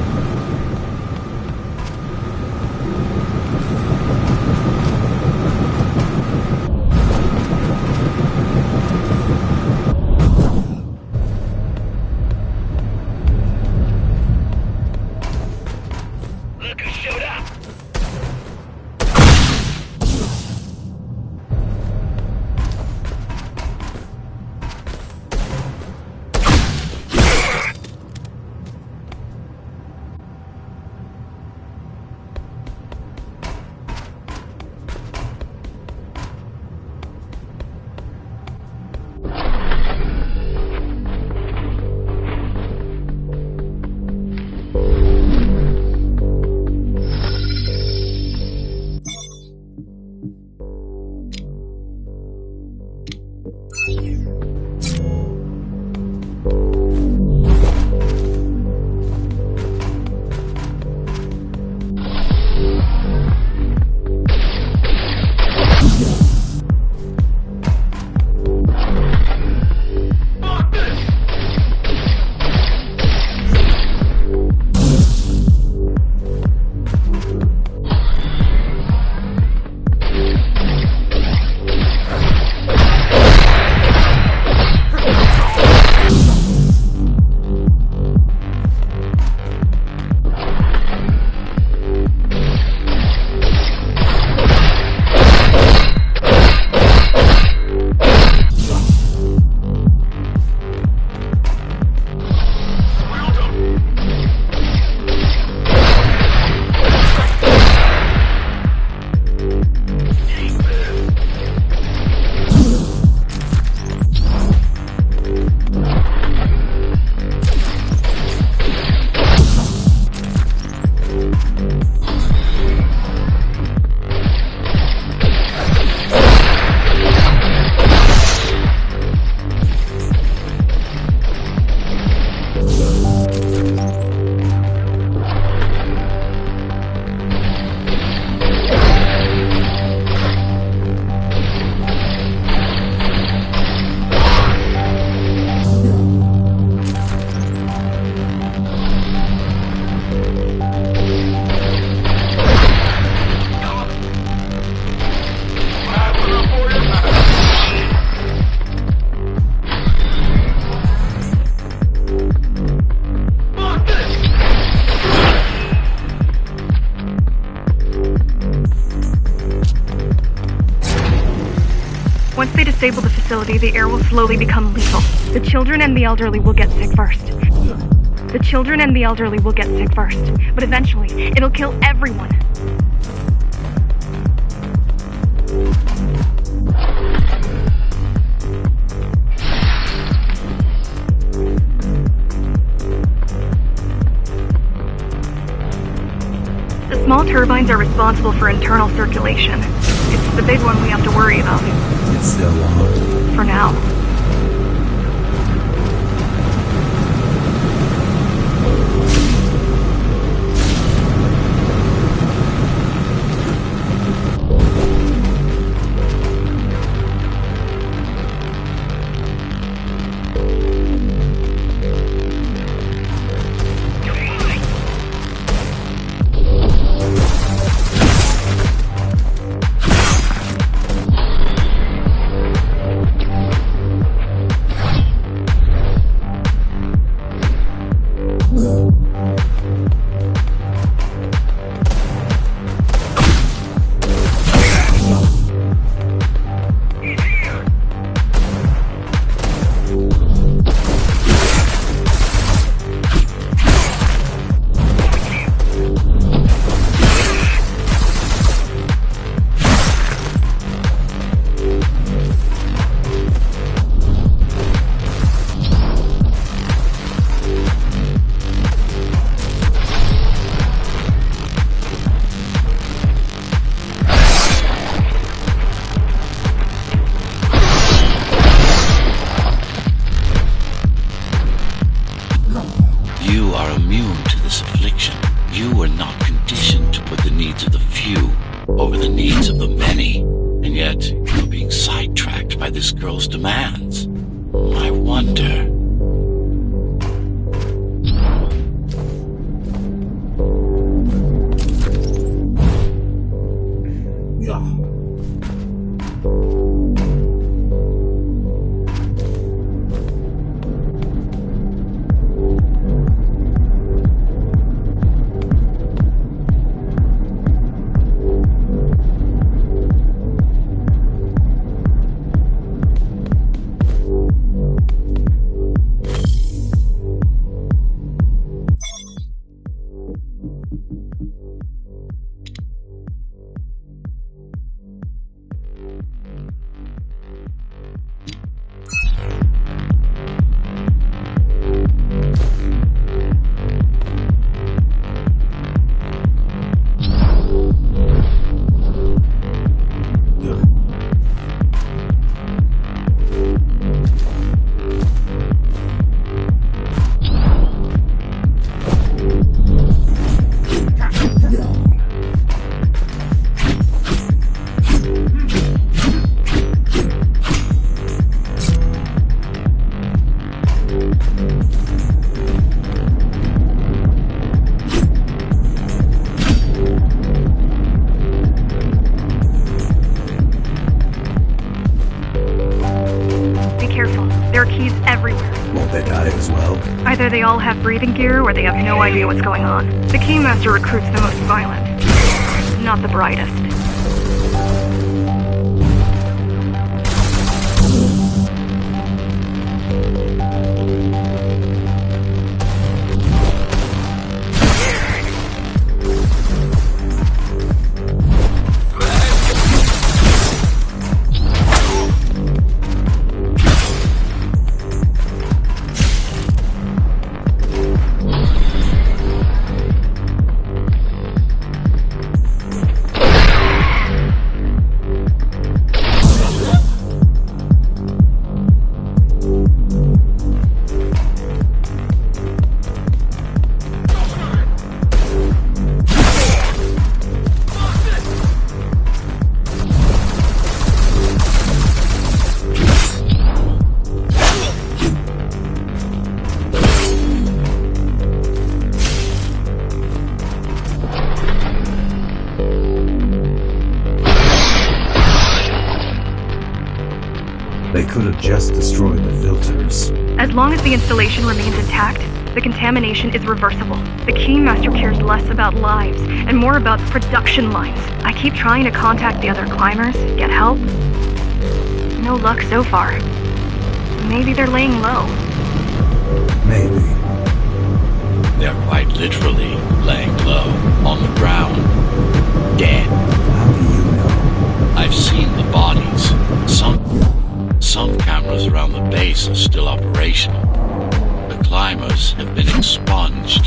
disable the facility, the air will slowly become lethal. The children and the elderly will get sick first. The children and the elderly will get sick first, but eventually, it'll kill everyone. The small turbines are responsible for internal circulation. It's the big one we have to worry about. It's still on. For now. over the needs of the many, and yet you're being sidetracked by this girl's demands. I wonder... Either they all have breathing gear, or they have no idea what's going on. The Keymaster recruits the most violent, not the brightest. They could have just destroyed the filters. As long as the installation remains intact, the contamination is reversible. The Keymaster cares less about lives and more about production lines. I keep trying to contact the other climbers, get help. No luck so far. Maybe they're laying low. Maybe. They're quite literally laying low on the ground, dead. How do you know? I've seen the bodies. Some cameras around the base are still operational. The climbers have been expunged.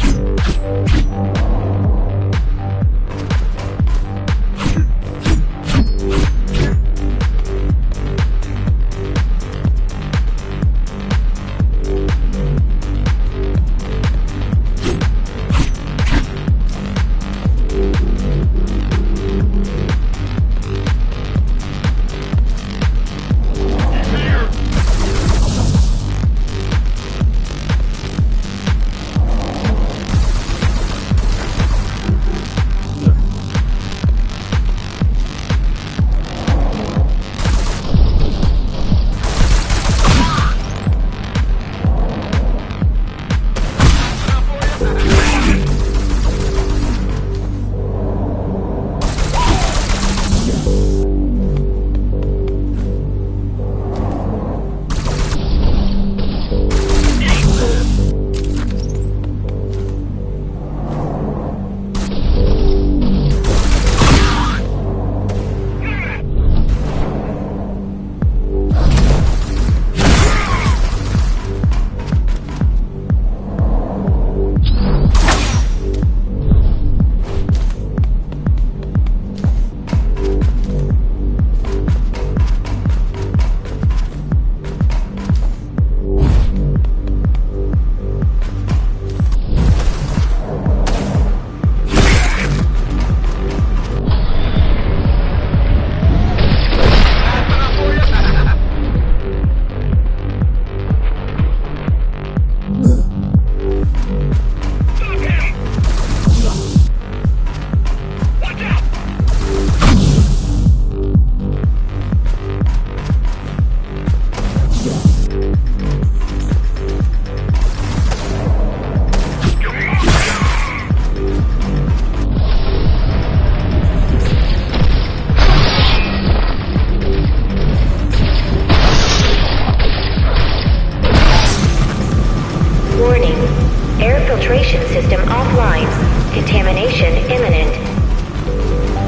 Filtration system offline. Contamination imminent.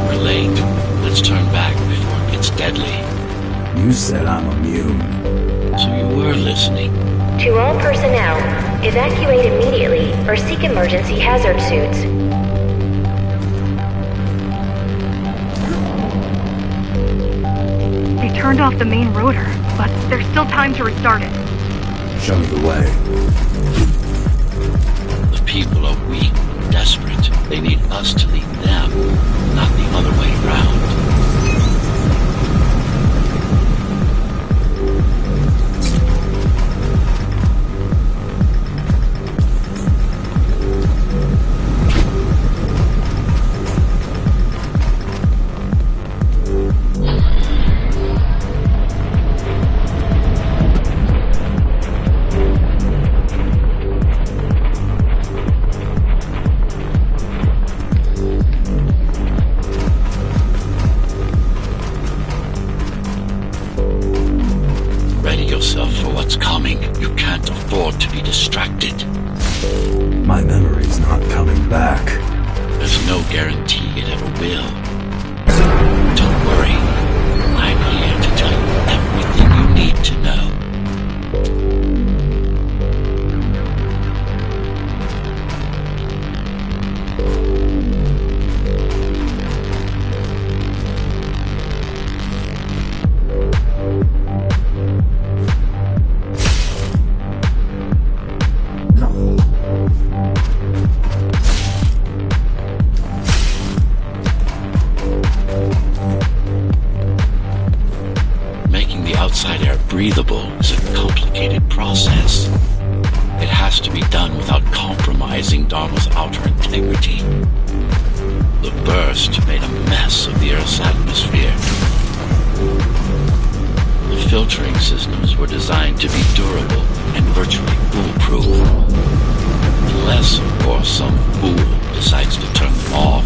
We're late. Let's turn back before it gets deadly. You said I'm immune. So you were listening. To all personnel, evacuate immediately or seek emergency hazard suits. They turned off the main rotor, but there's still time to restart it. Show me the way. The people are weak, desperate. They need us to lead them, not the other way around. For what's coming. You can't afford to be distracted. My memory's not coming back. There's no guarantee it ever will. Don't worry. I'm here to tell you everything you need to know. Outside air breathable is a complicated process. It has to be done without compromising Dharma's outer integrity. The burst made a mess of the Earth's atmosphere. The filtering systems were designed to be durable and virtually foolproof. Unless, of course, some fool decides to turn them off.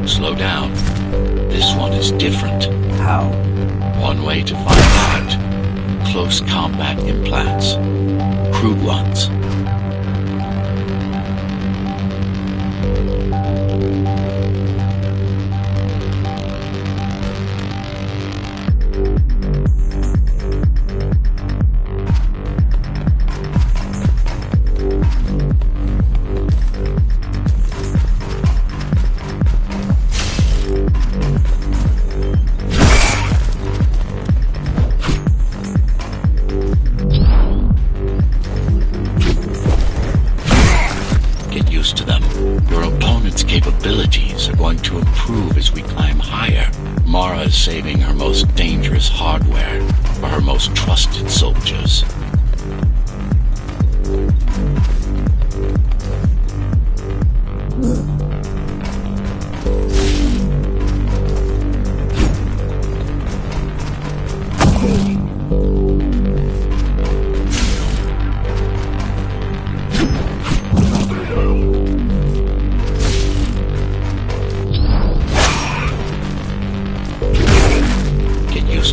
Slow down. This one is different. How? One way to find out. Close combat implants. Crude ones. Get used to them. Your opponent's capabilities are going to improve as we climb higher. Mara is saving her most dangerous hardware for her most trusted soldiers.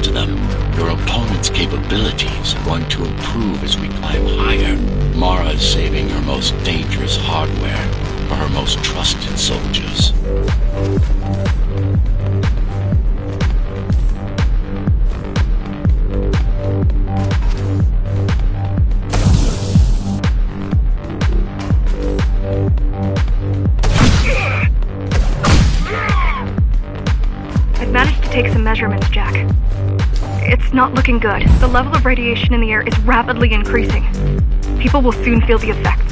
To them. Your opponent's capabilities are going to improve as we climb higher. Mara is saving her most dangerous hardware for her most trusted soldiers. I've managed to take some measurements, Jack. It's not looking good. The level of radiation in the air is rapidly increasing. People will soon feel the effects.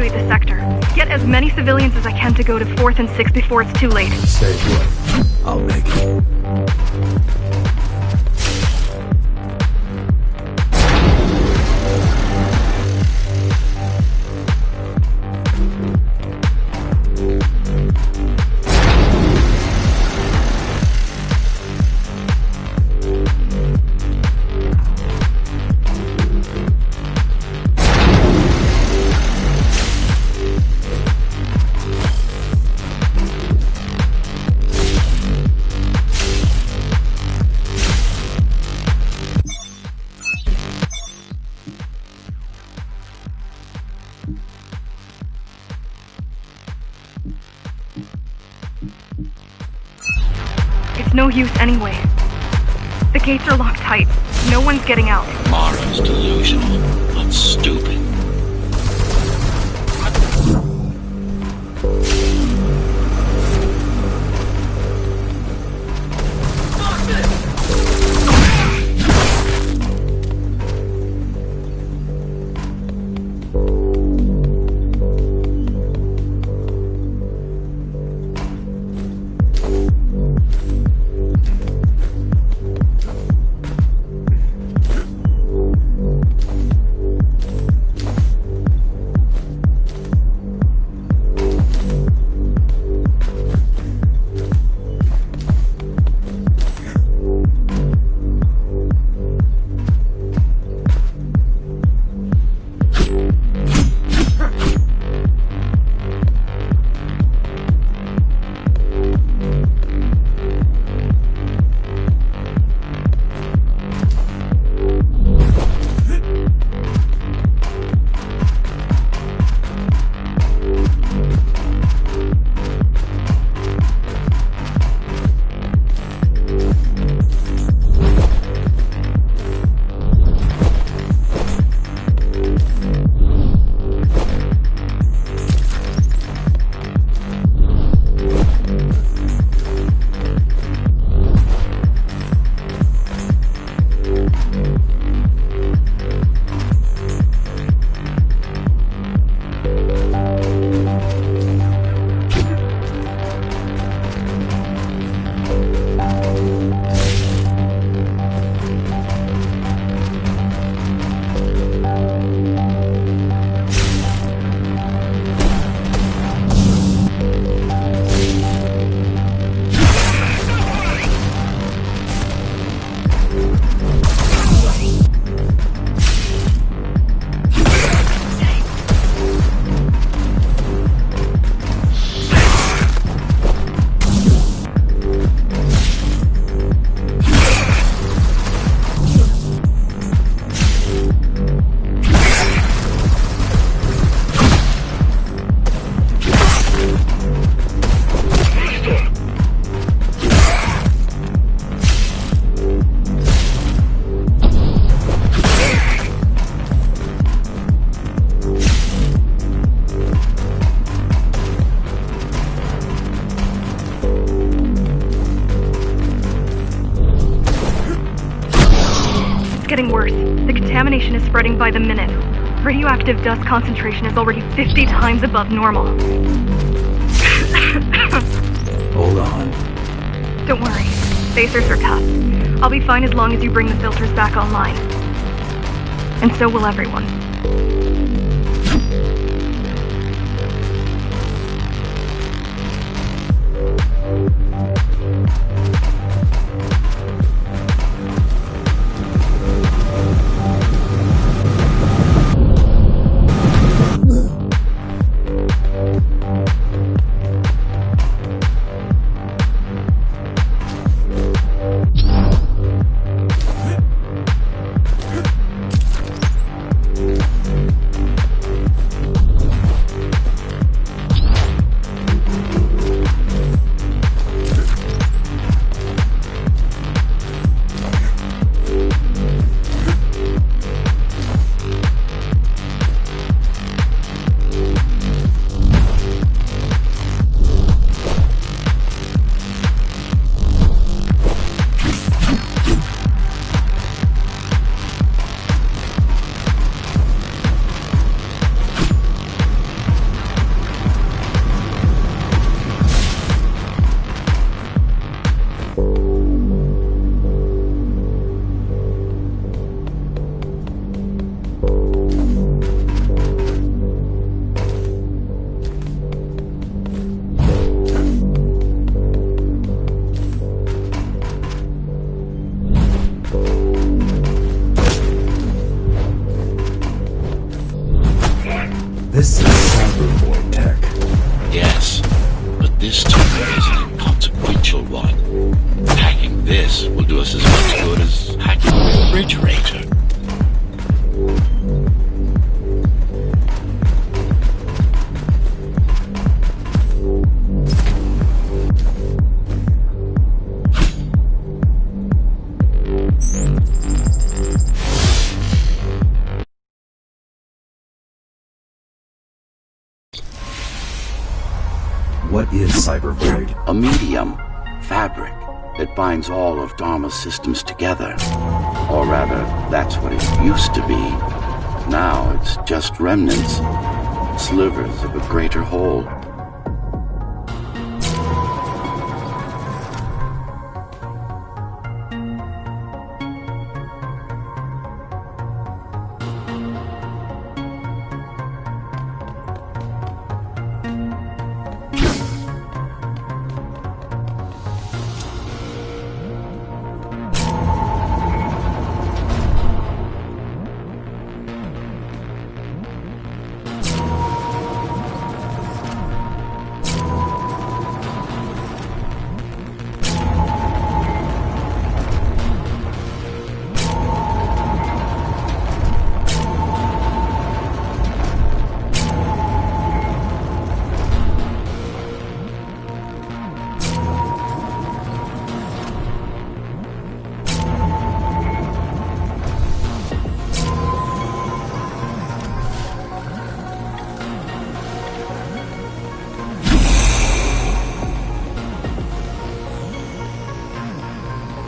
evacuate the sector. Get as many civilians as I can to go to 4th and 6th before it's too late. Stay put. I'll make it. It's no use anyway. The gates are locked tight. No one's getting out. Mara's delusional, but stupid. Getting worse. The contamination is spreading by the minute. Radioactive dust concentration is already 50 times above normal. Hold on. Don't worry. Spacers are tough. I'll be fine as long as you bring the filters back online. And so will everyone. Cybervoid tech. Yes, but this tumor is an inconsequential one. Hacking this will do us as much good as hacking a refrigerator. What is Cybervoid? A medium, fabric, that binds all of Dharma's systems together. Or rather, that's what it used to be. Now it's just remnants, slivers of a greater whole.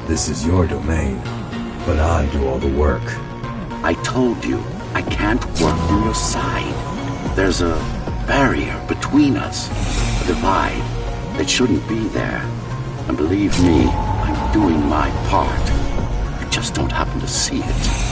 This is your domain, but I do all the work. I told you, I can't work on your side. There's a barrier between us, a divide that shouldn't be there. And believe me, I'm doing my part. I just don't happen to see it.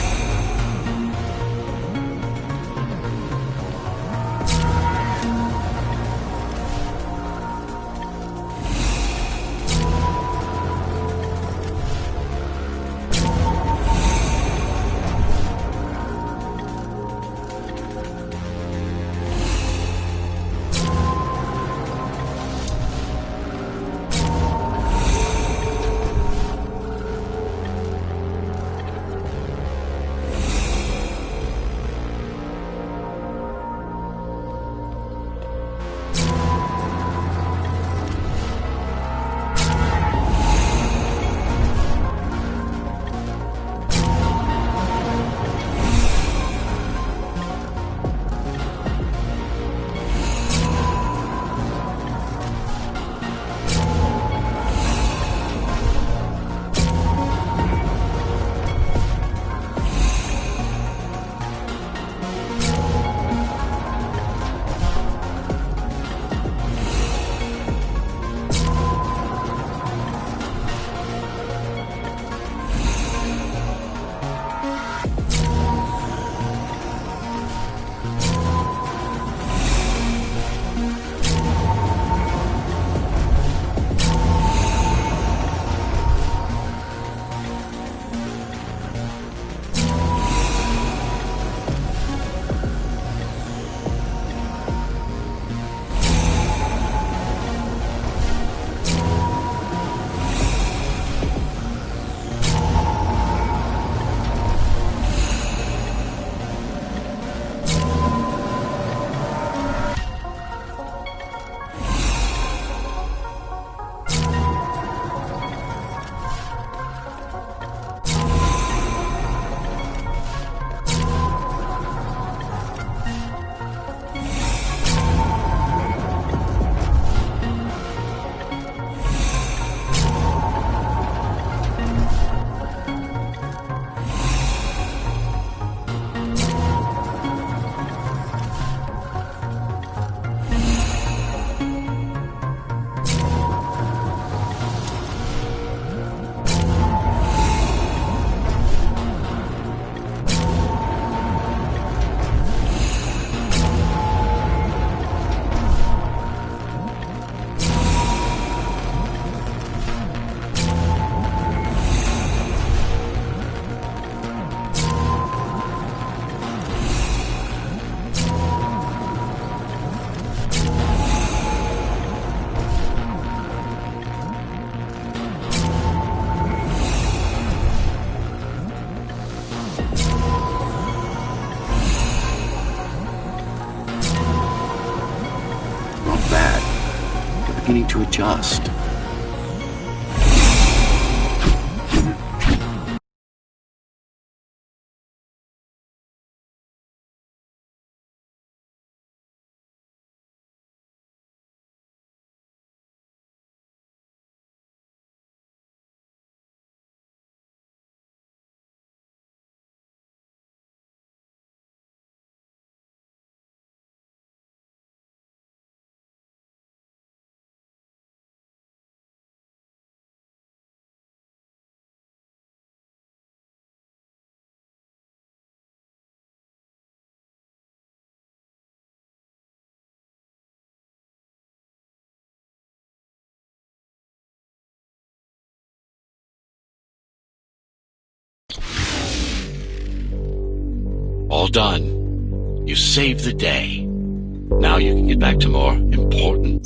Not bad. You're beginning to adjust. All done. You saved the day. Now you can get back to more important.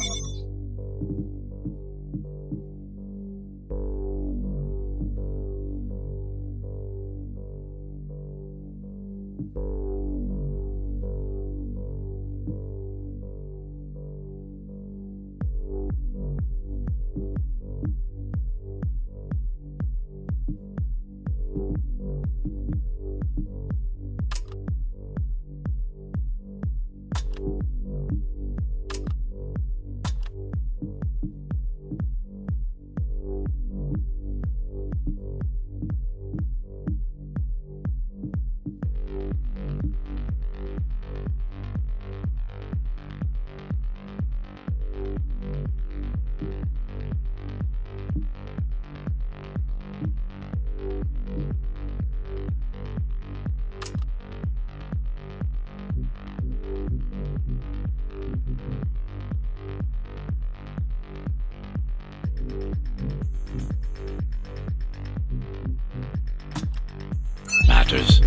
Matters.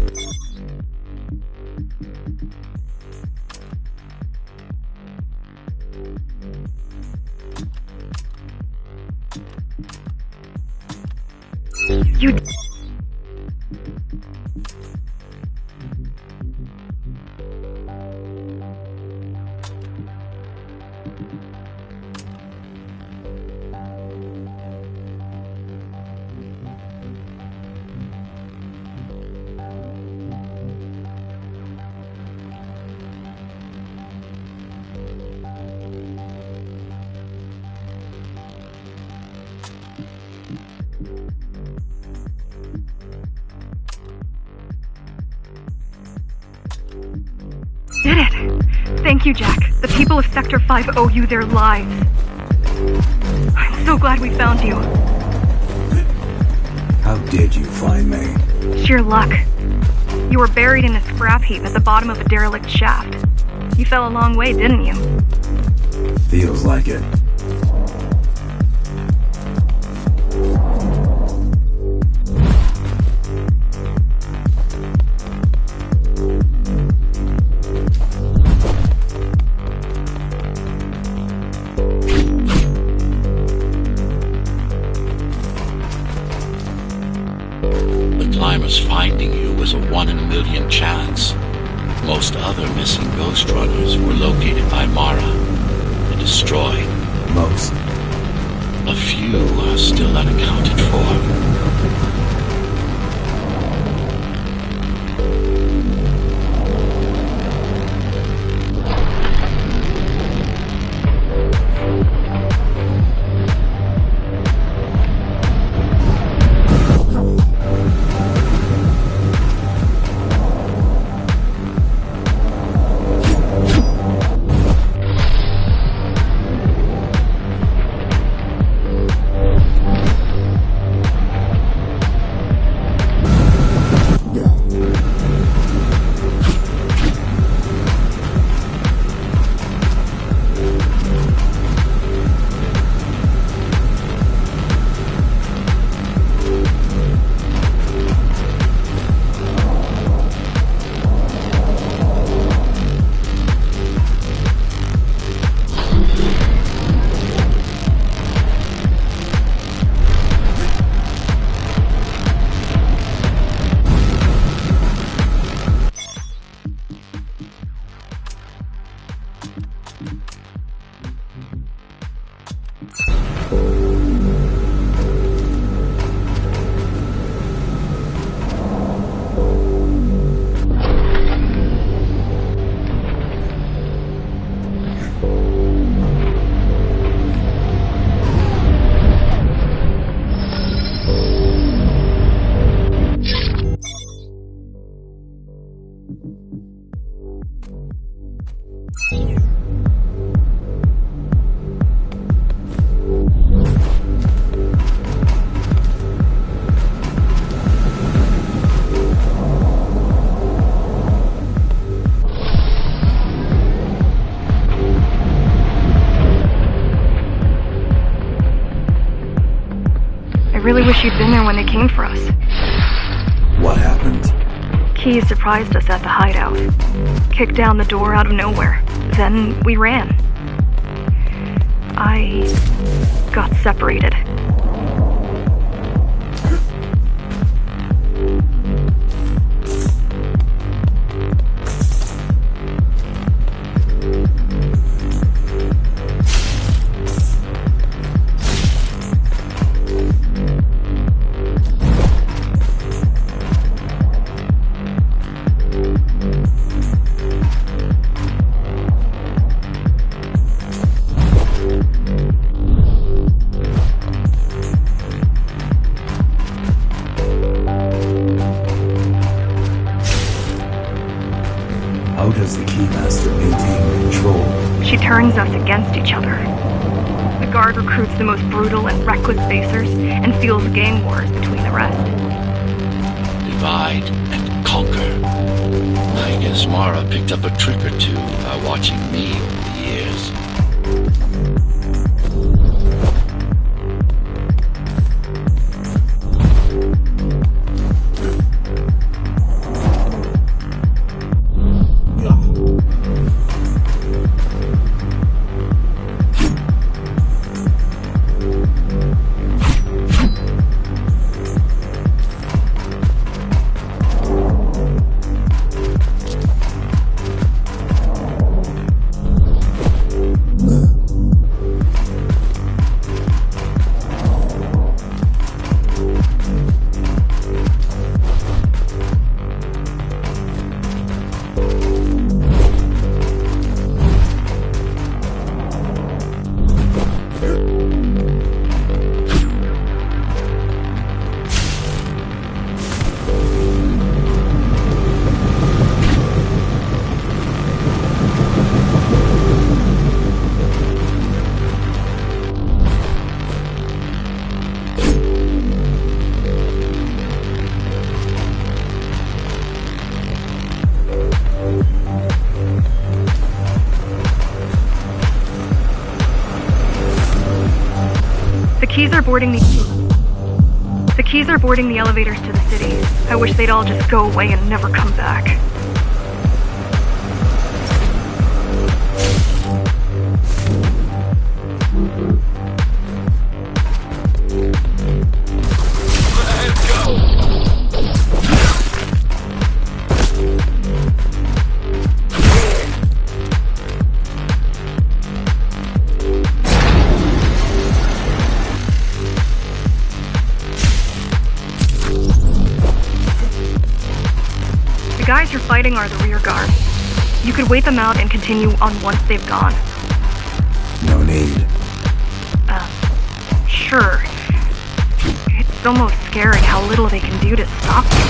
You... did it! Thank you, Jack. The people of Sector 5 owe you their lives. I'm so glad we found you. How did you find me? Sheer luck. You were buried in a scrap heap at the bottom of a derelict shaft. You fell a long way, didn't you? Feels like it. Climbers finding you was a 1 in a million chance. Most other missing Ghost Runners were located by Mara and destroyed. Most. A few are still unaccounted for. really wish you'd been there when they came for us. What happened? Keyes surprised us at the hideout. Kicked down the door out of nowhere. Then we ran. I got separated. How does the Keymaster maintain control? She turns us against each other. The Guard recruits the most brutal and reckless facers and fuels gang wars between the rest. Divide and conquer. I guess Mara picked up a trick or two by watching me over the years. The Keys are boarding the elevators to the city. I wish they'd all just go away and never come back. The guys you're fighting are the rear guard. You could wait them out and continue on once they've gone. No need. Sure. It's almost scary how little they can do to stop you.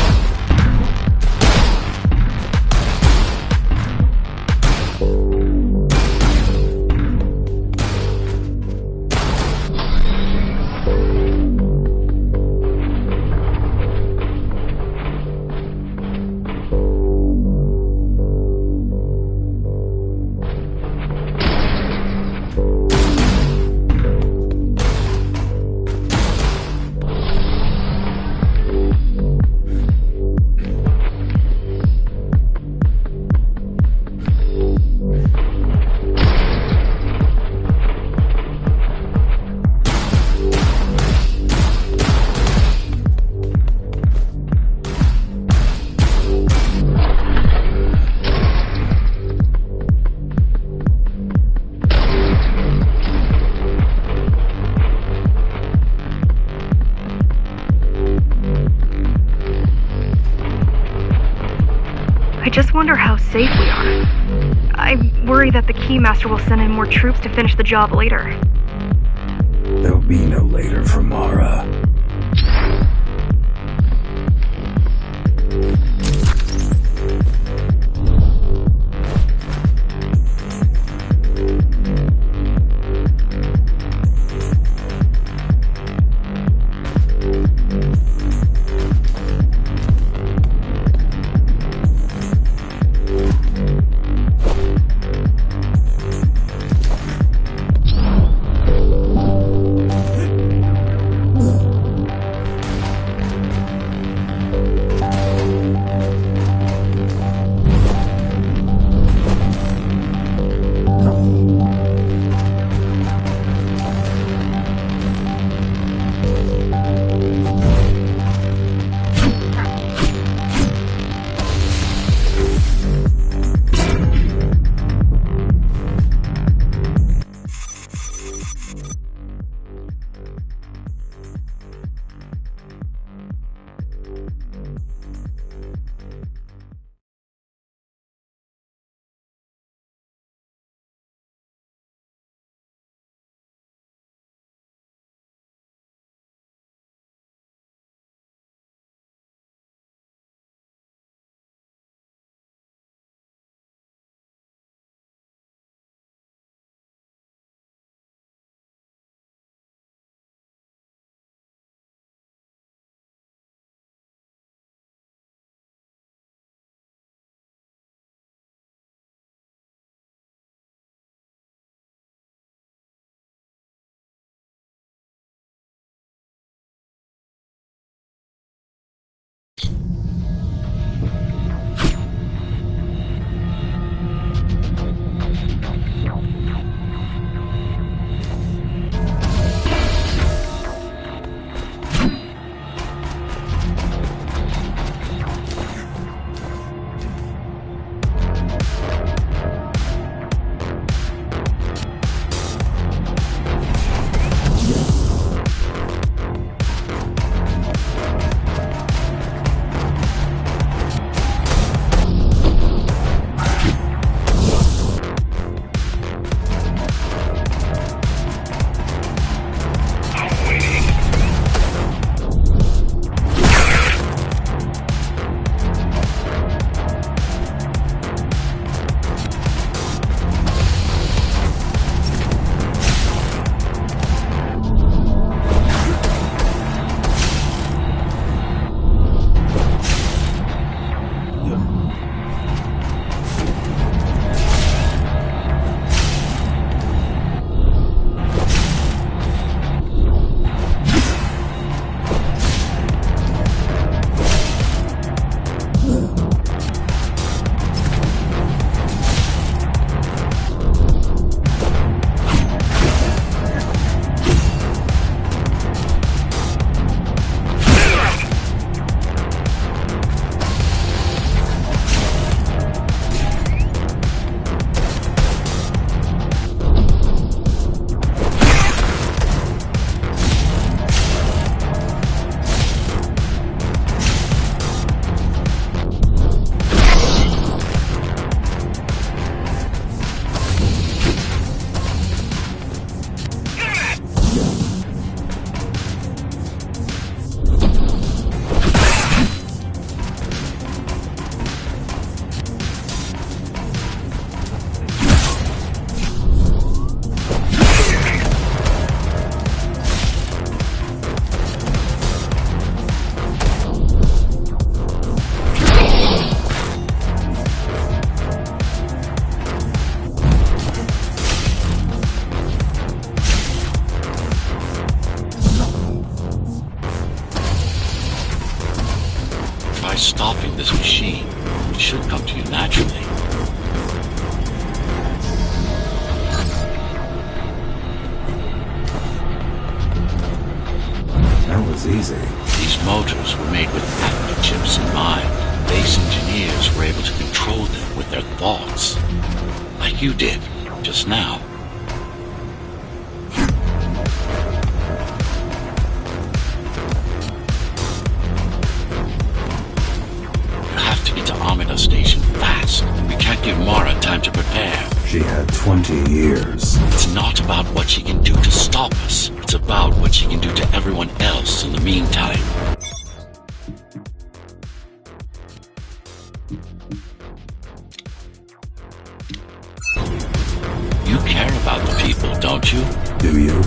I just wonder how safe we are. I worry that the Keymaster will send in more troops to finish the job later. There'll be no later for Mara. stopping this machine. It should come to you naturally. That was easy. These motors were made with patent chips in mind. Base engineers were able to control them with their thoughts. Like you did, just now. You have to get to Amida Station fast. We can't give Mara time to prepare. She had 20 years. It's not about what she can do to stop us. It's about what she can do to everyone else in the meantime. You care about the people, don't you? Do you?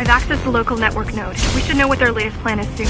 I've accessed the local network node. We should know what their latest plan is soon.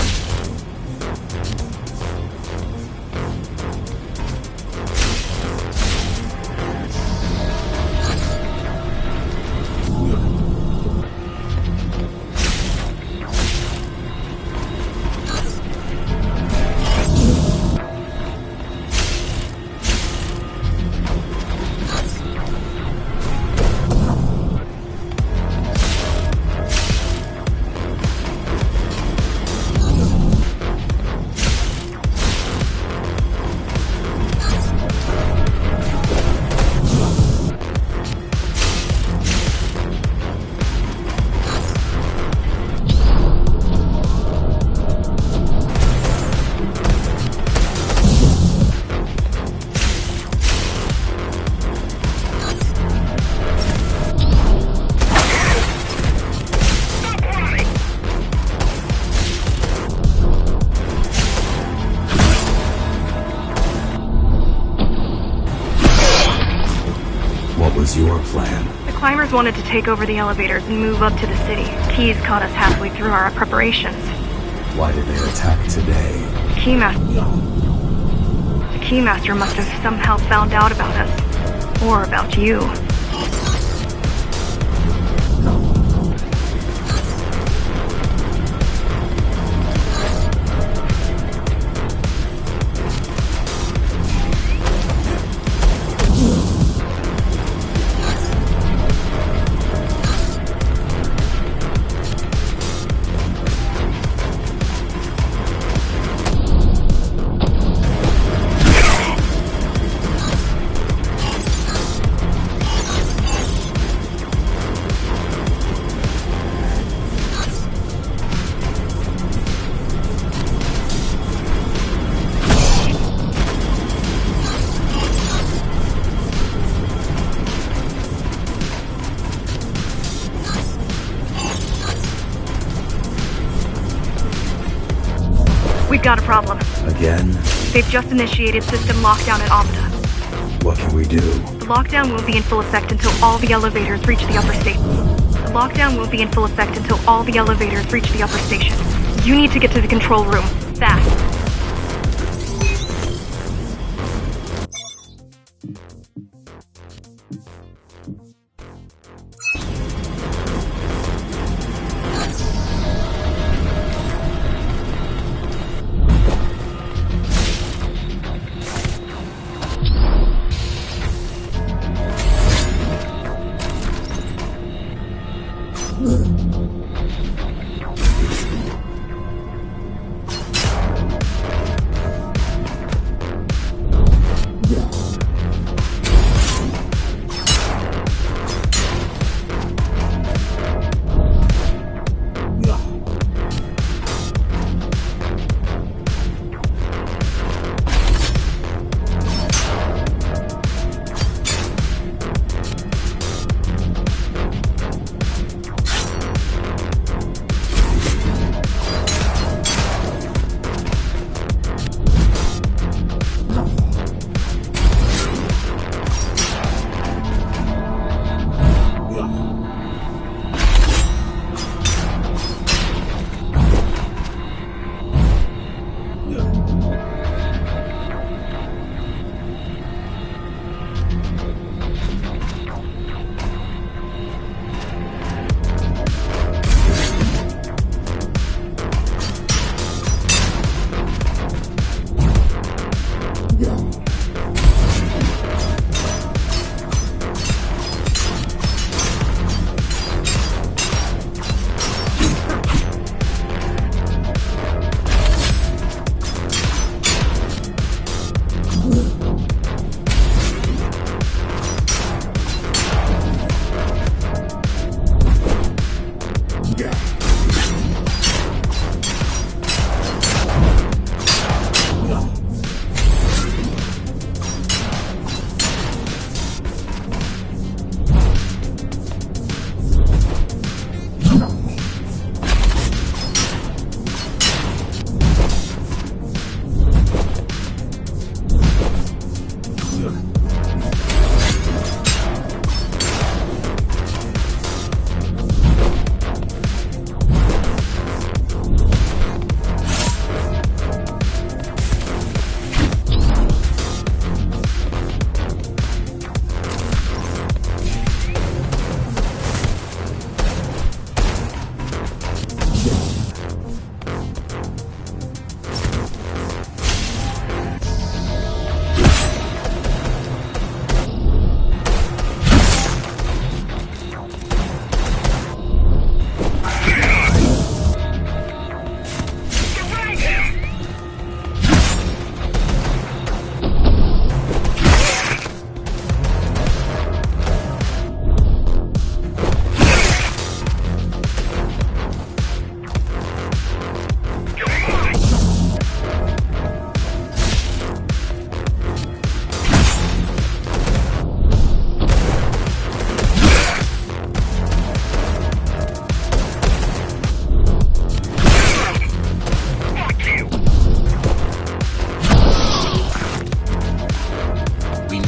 Your plan? The climbers wanted to take over the elevators and move up to the city. Keys caught us halfway through our preparations. Why did they attack today? The Keymaster must have somehow found out about us. Or about you. We've got a problem. Again? They've just initiated system lockdown at Amida. What can we do? The lockdown won't be in full effect until all the elevators reach the upper state. The lockdown won't be in full effect until all the elevators reach the upper station. You need to get to the control room. Fast.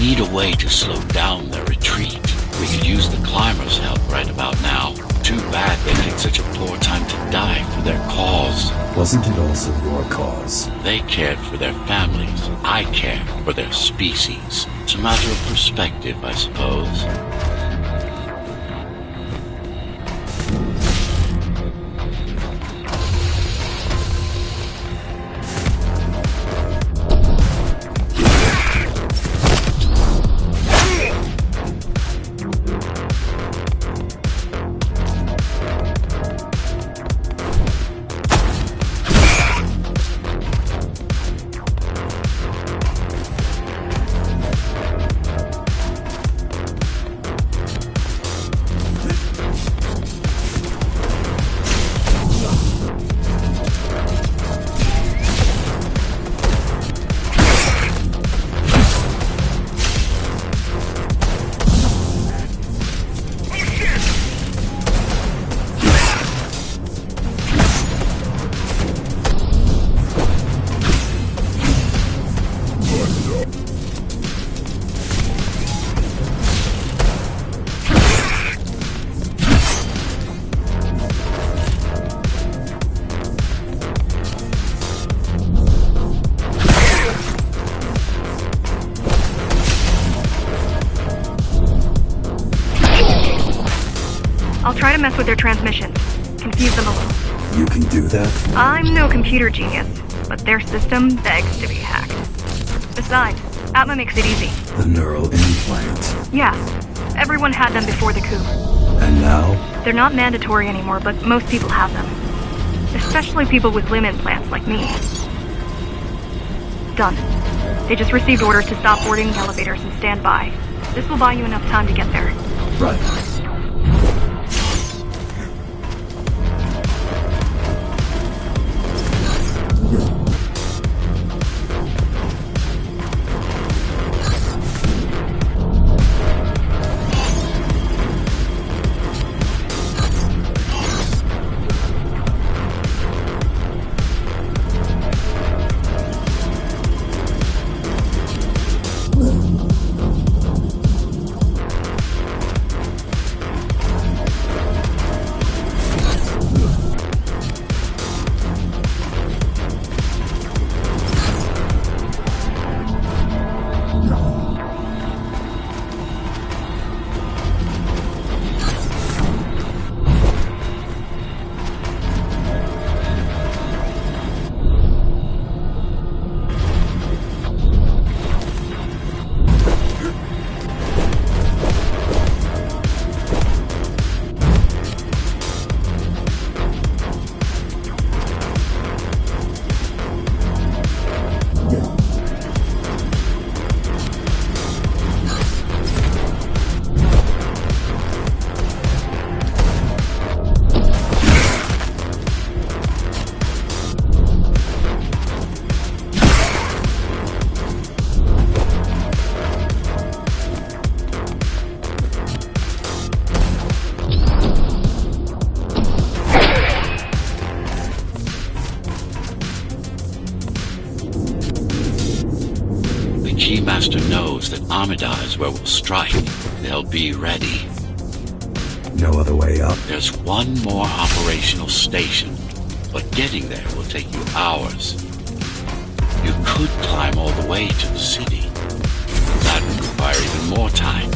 need a way to slow down their retreat. We could use the climbers' help right about now. Too bad they picked such a poor time to die for their cause. Wasn't it also your cause? They cared for their families. I care for their species. It's a matter of perspective, I suppose. mess with their transmissions. Confuse them a little. You can do that? I'm no computer genius, but their system begs to be hacked. Besides, Atma makes it easy. The neural implant. Yeah, everyone had them before the coup. And now? They're not mandatory anymore, but most people have them. Especially people with limb implants like me. Done. They just received orders to stop boarding the elevators and stand by. This will buy you enough time to get there. Right. Keymaster knows that Amida is where we'll strike. They'll be ready. No other way up? There's one more operational station, but getting there will take you hours. You could climb all the way to the city. That would require even more time.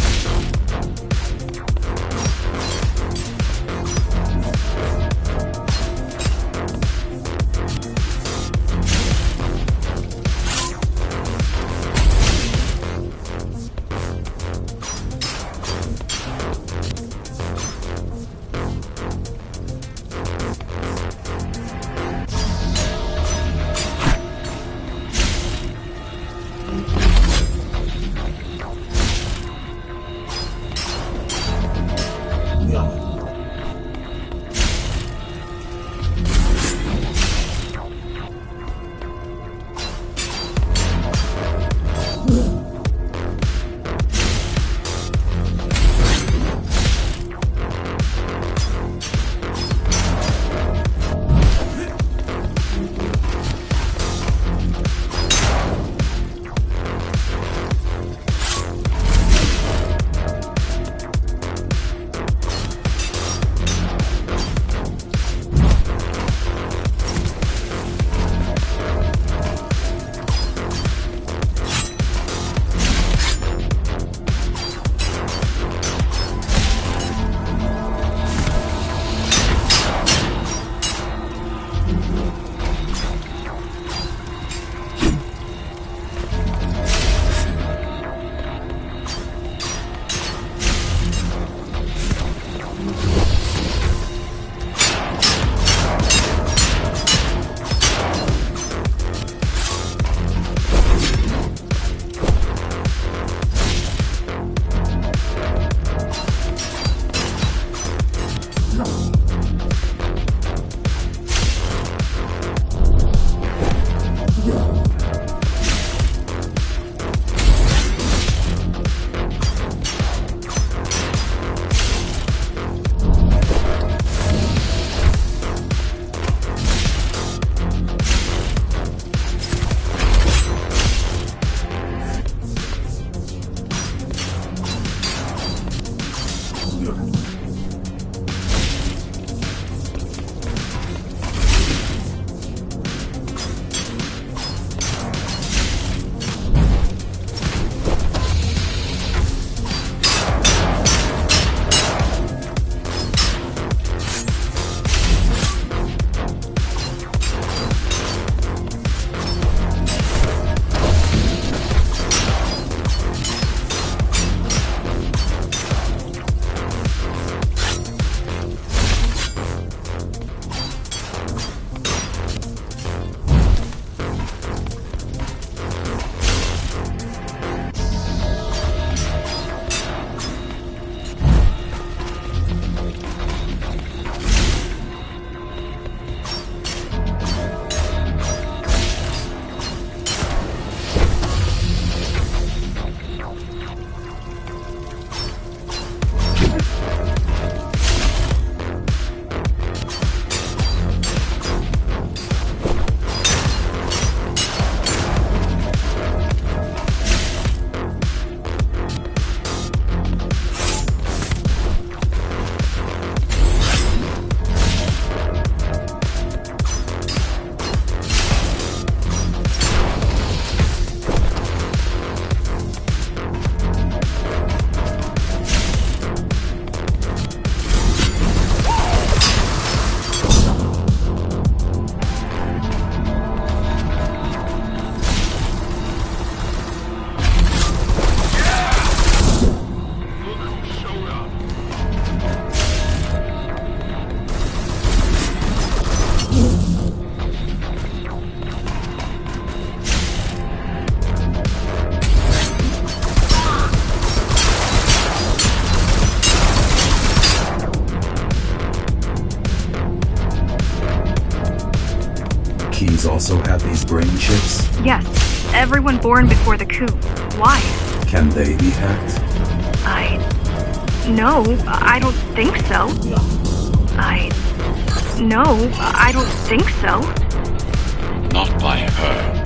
also have these brain chips? Yes, everyone born before the coup. Why? Can they be hacked? No, I don't think so. No, I don't think so. Not by her.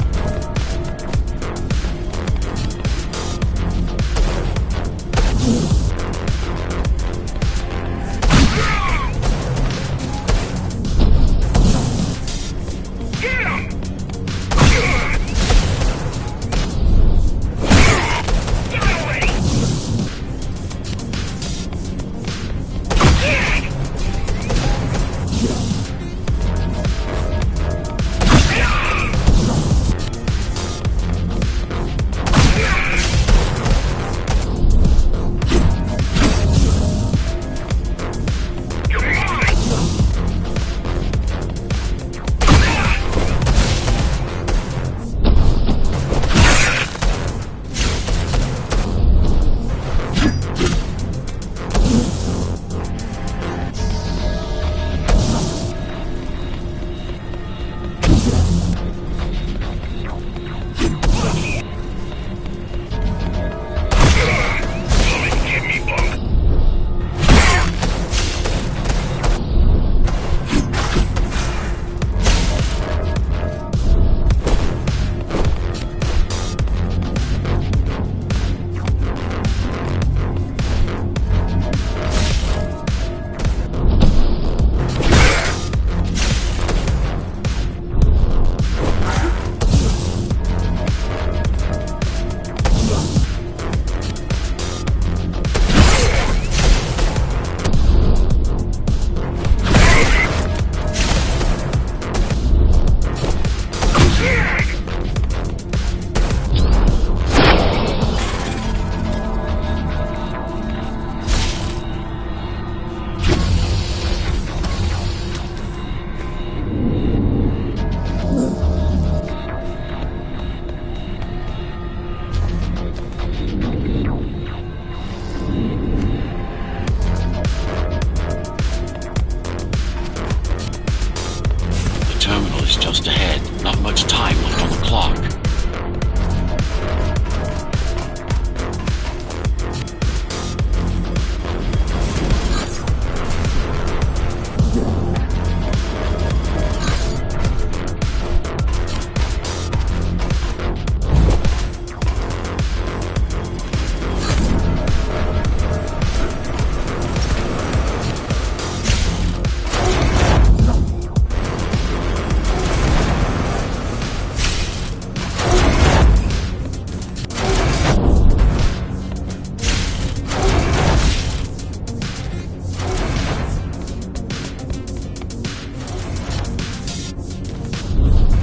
Just ahead. Not much time left on the clock.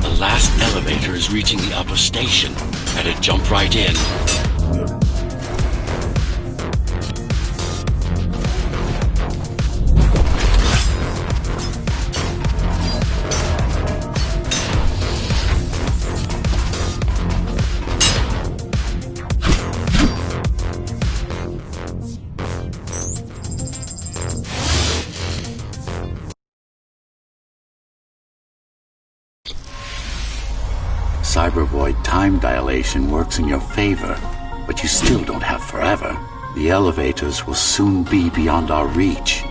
The last elevator is reaching the upper station. Better jump right in. Cybervoid time dilation works in your favor, but you still don't have forever. The elevators will soon be beyond our reach.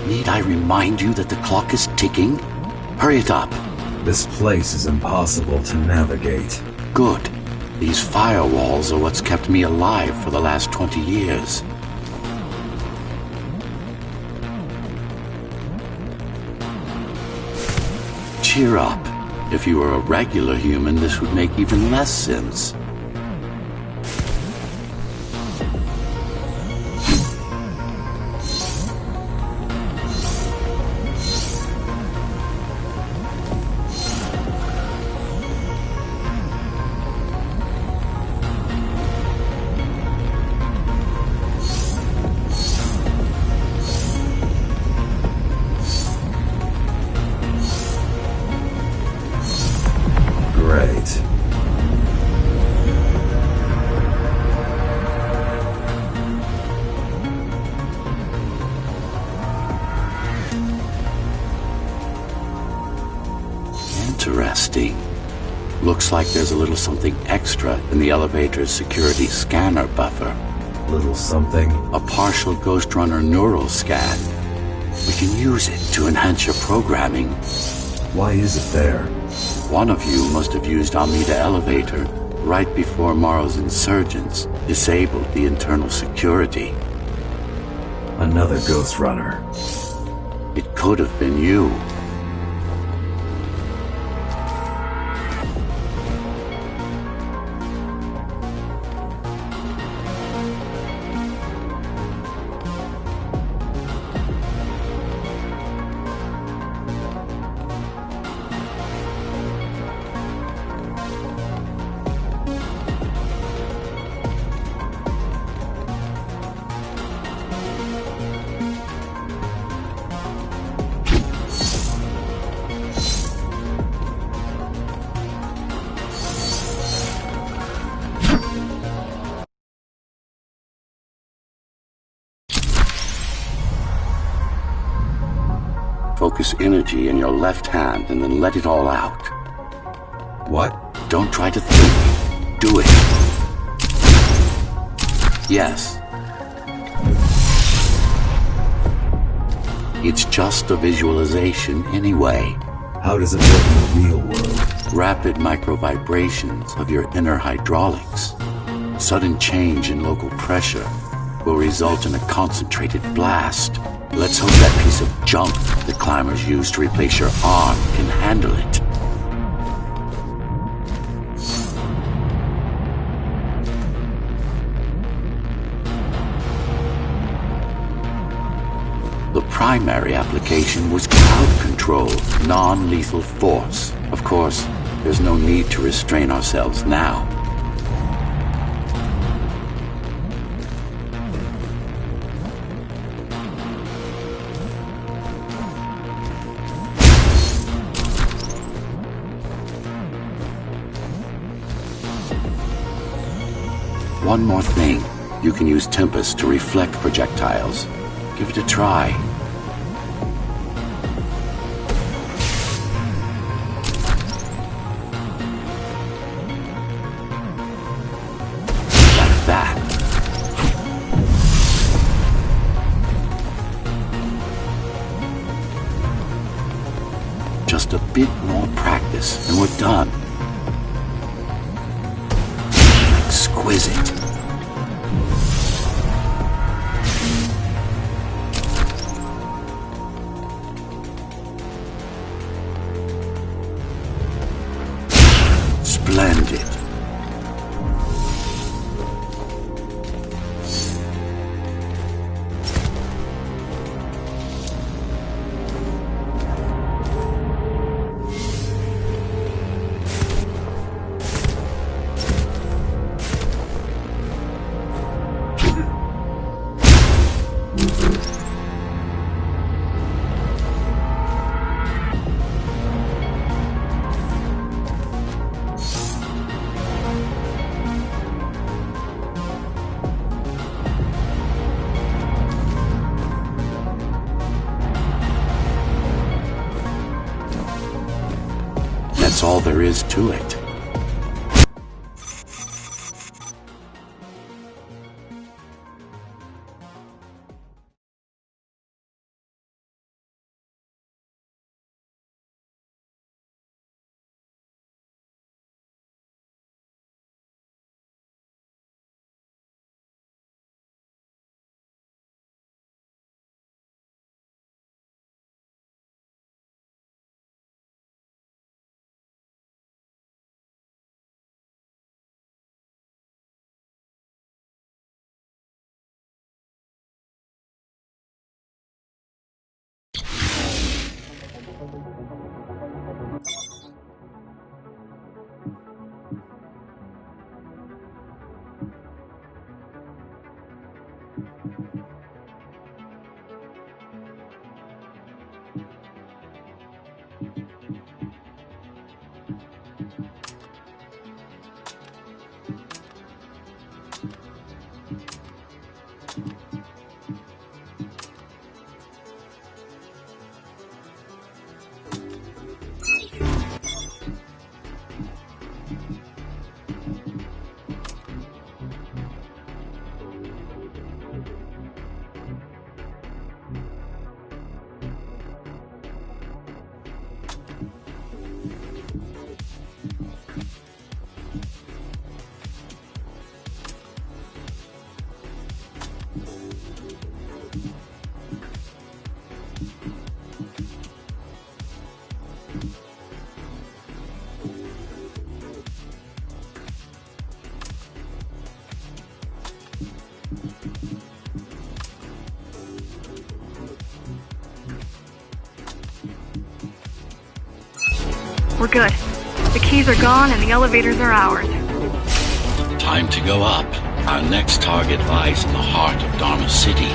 Need I remind you that the clock is ticking? Hurry it up. This place is impossible to navigate. Good. These firewalls are what's kept me alive for the last 20 years. Cheer up. If you were a regular human, this would make even less sense. interesting. Looks like there's a little something extra in the elevator's security scanner buffer. Little something. A partial Ghost Runner neural scan. We can use it to enhance your programming. Why is it there? One of you must have used Amida Elevator right before Morrow's insurgents disabled the internal security. Another Ghost Runner. It could have been you. Focus energy in your left hand and then let it all out. What? Don't try to think. Do it. Yes. It's just a visualization anyway. How does it work in the real world? Rapid microvibrations of your inner hydraulics. Sudden change in local pressure will result in a concentrated blast. Let's hope that piece of junk the climbers used to replace your arm can handle it. The primary application was crowd control, non-lethal force. Of course, there's no need to restrain ourselves now. One more thing. You can use Tempest to reflect projectiles. Give it a try. Like that. Just a bit more practice and we're done. Exquisite. Splendid. That's all there is to it. We're good. The keys are gone and the elevators are ours. Time to go up. Our next target lies in the heart of Dharma City.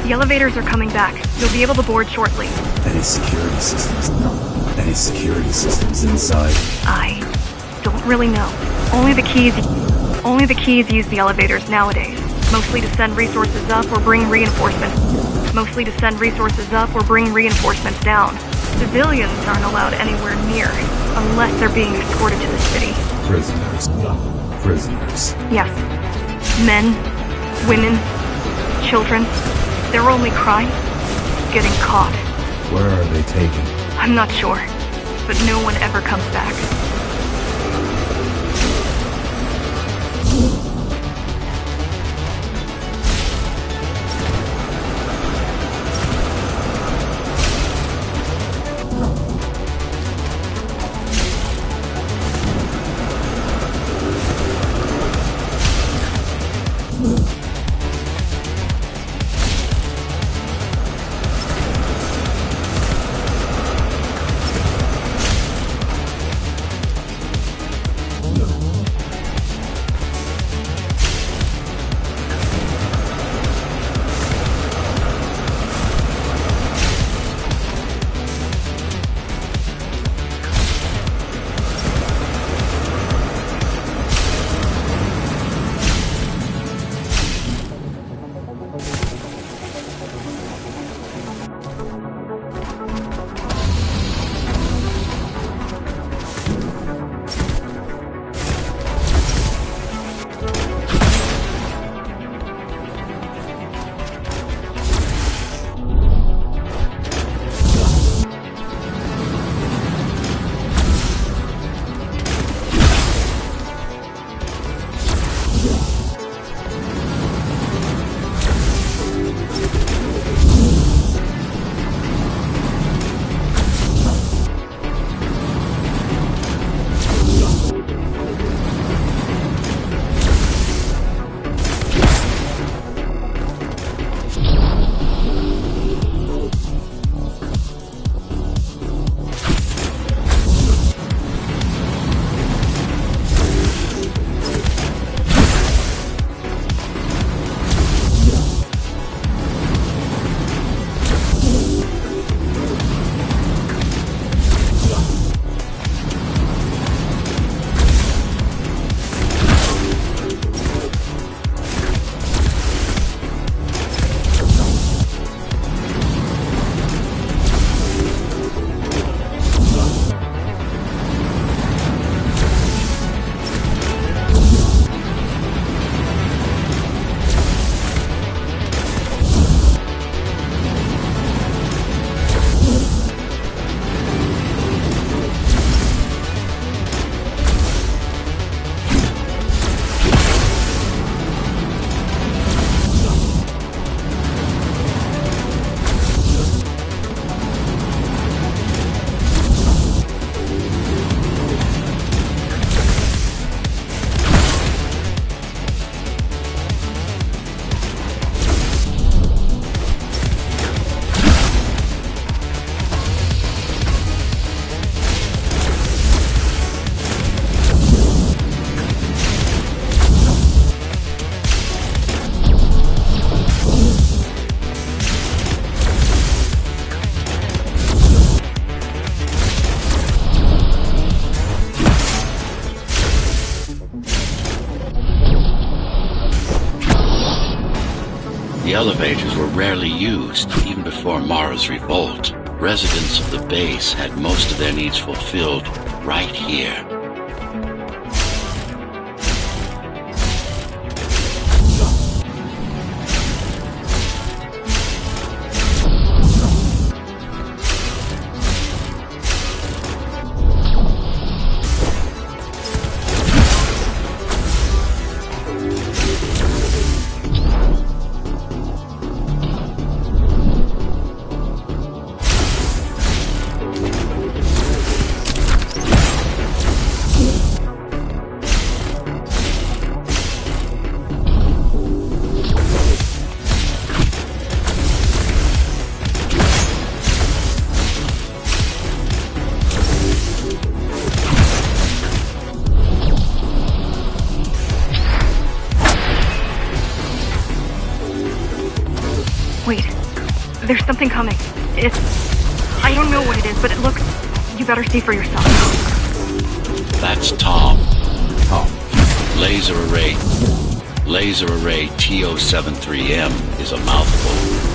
The elevators are coming back. You'll be able to board shortly. Any security systems? No. Any security systems inside? I don't really know. Only the keys use the elevators nowadays. Mostly to send resources up or bring reinforcements. Mostly to send resources up or bring reinforcements down. Civilians aren't allowed anywhere near, unless they're being escorted to the city. Prisoners. Prisoners. Yes. Men, women, children. Their only crime? Getting caught. Where are they taken? I'm not sure, but no one ever comes back. The elevators were rarely used, even before Mara's revolt. Residents of the base had most of their needs fulfilled right here. Wait. There's something coming. I don't know what it is, but it looks... You better see for yourself. That's Tom. Oh, Laser array TO73M is a mouthful.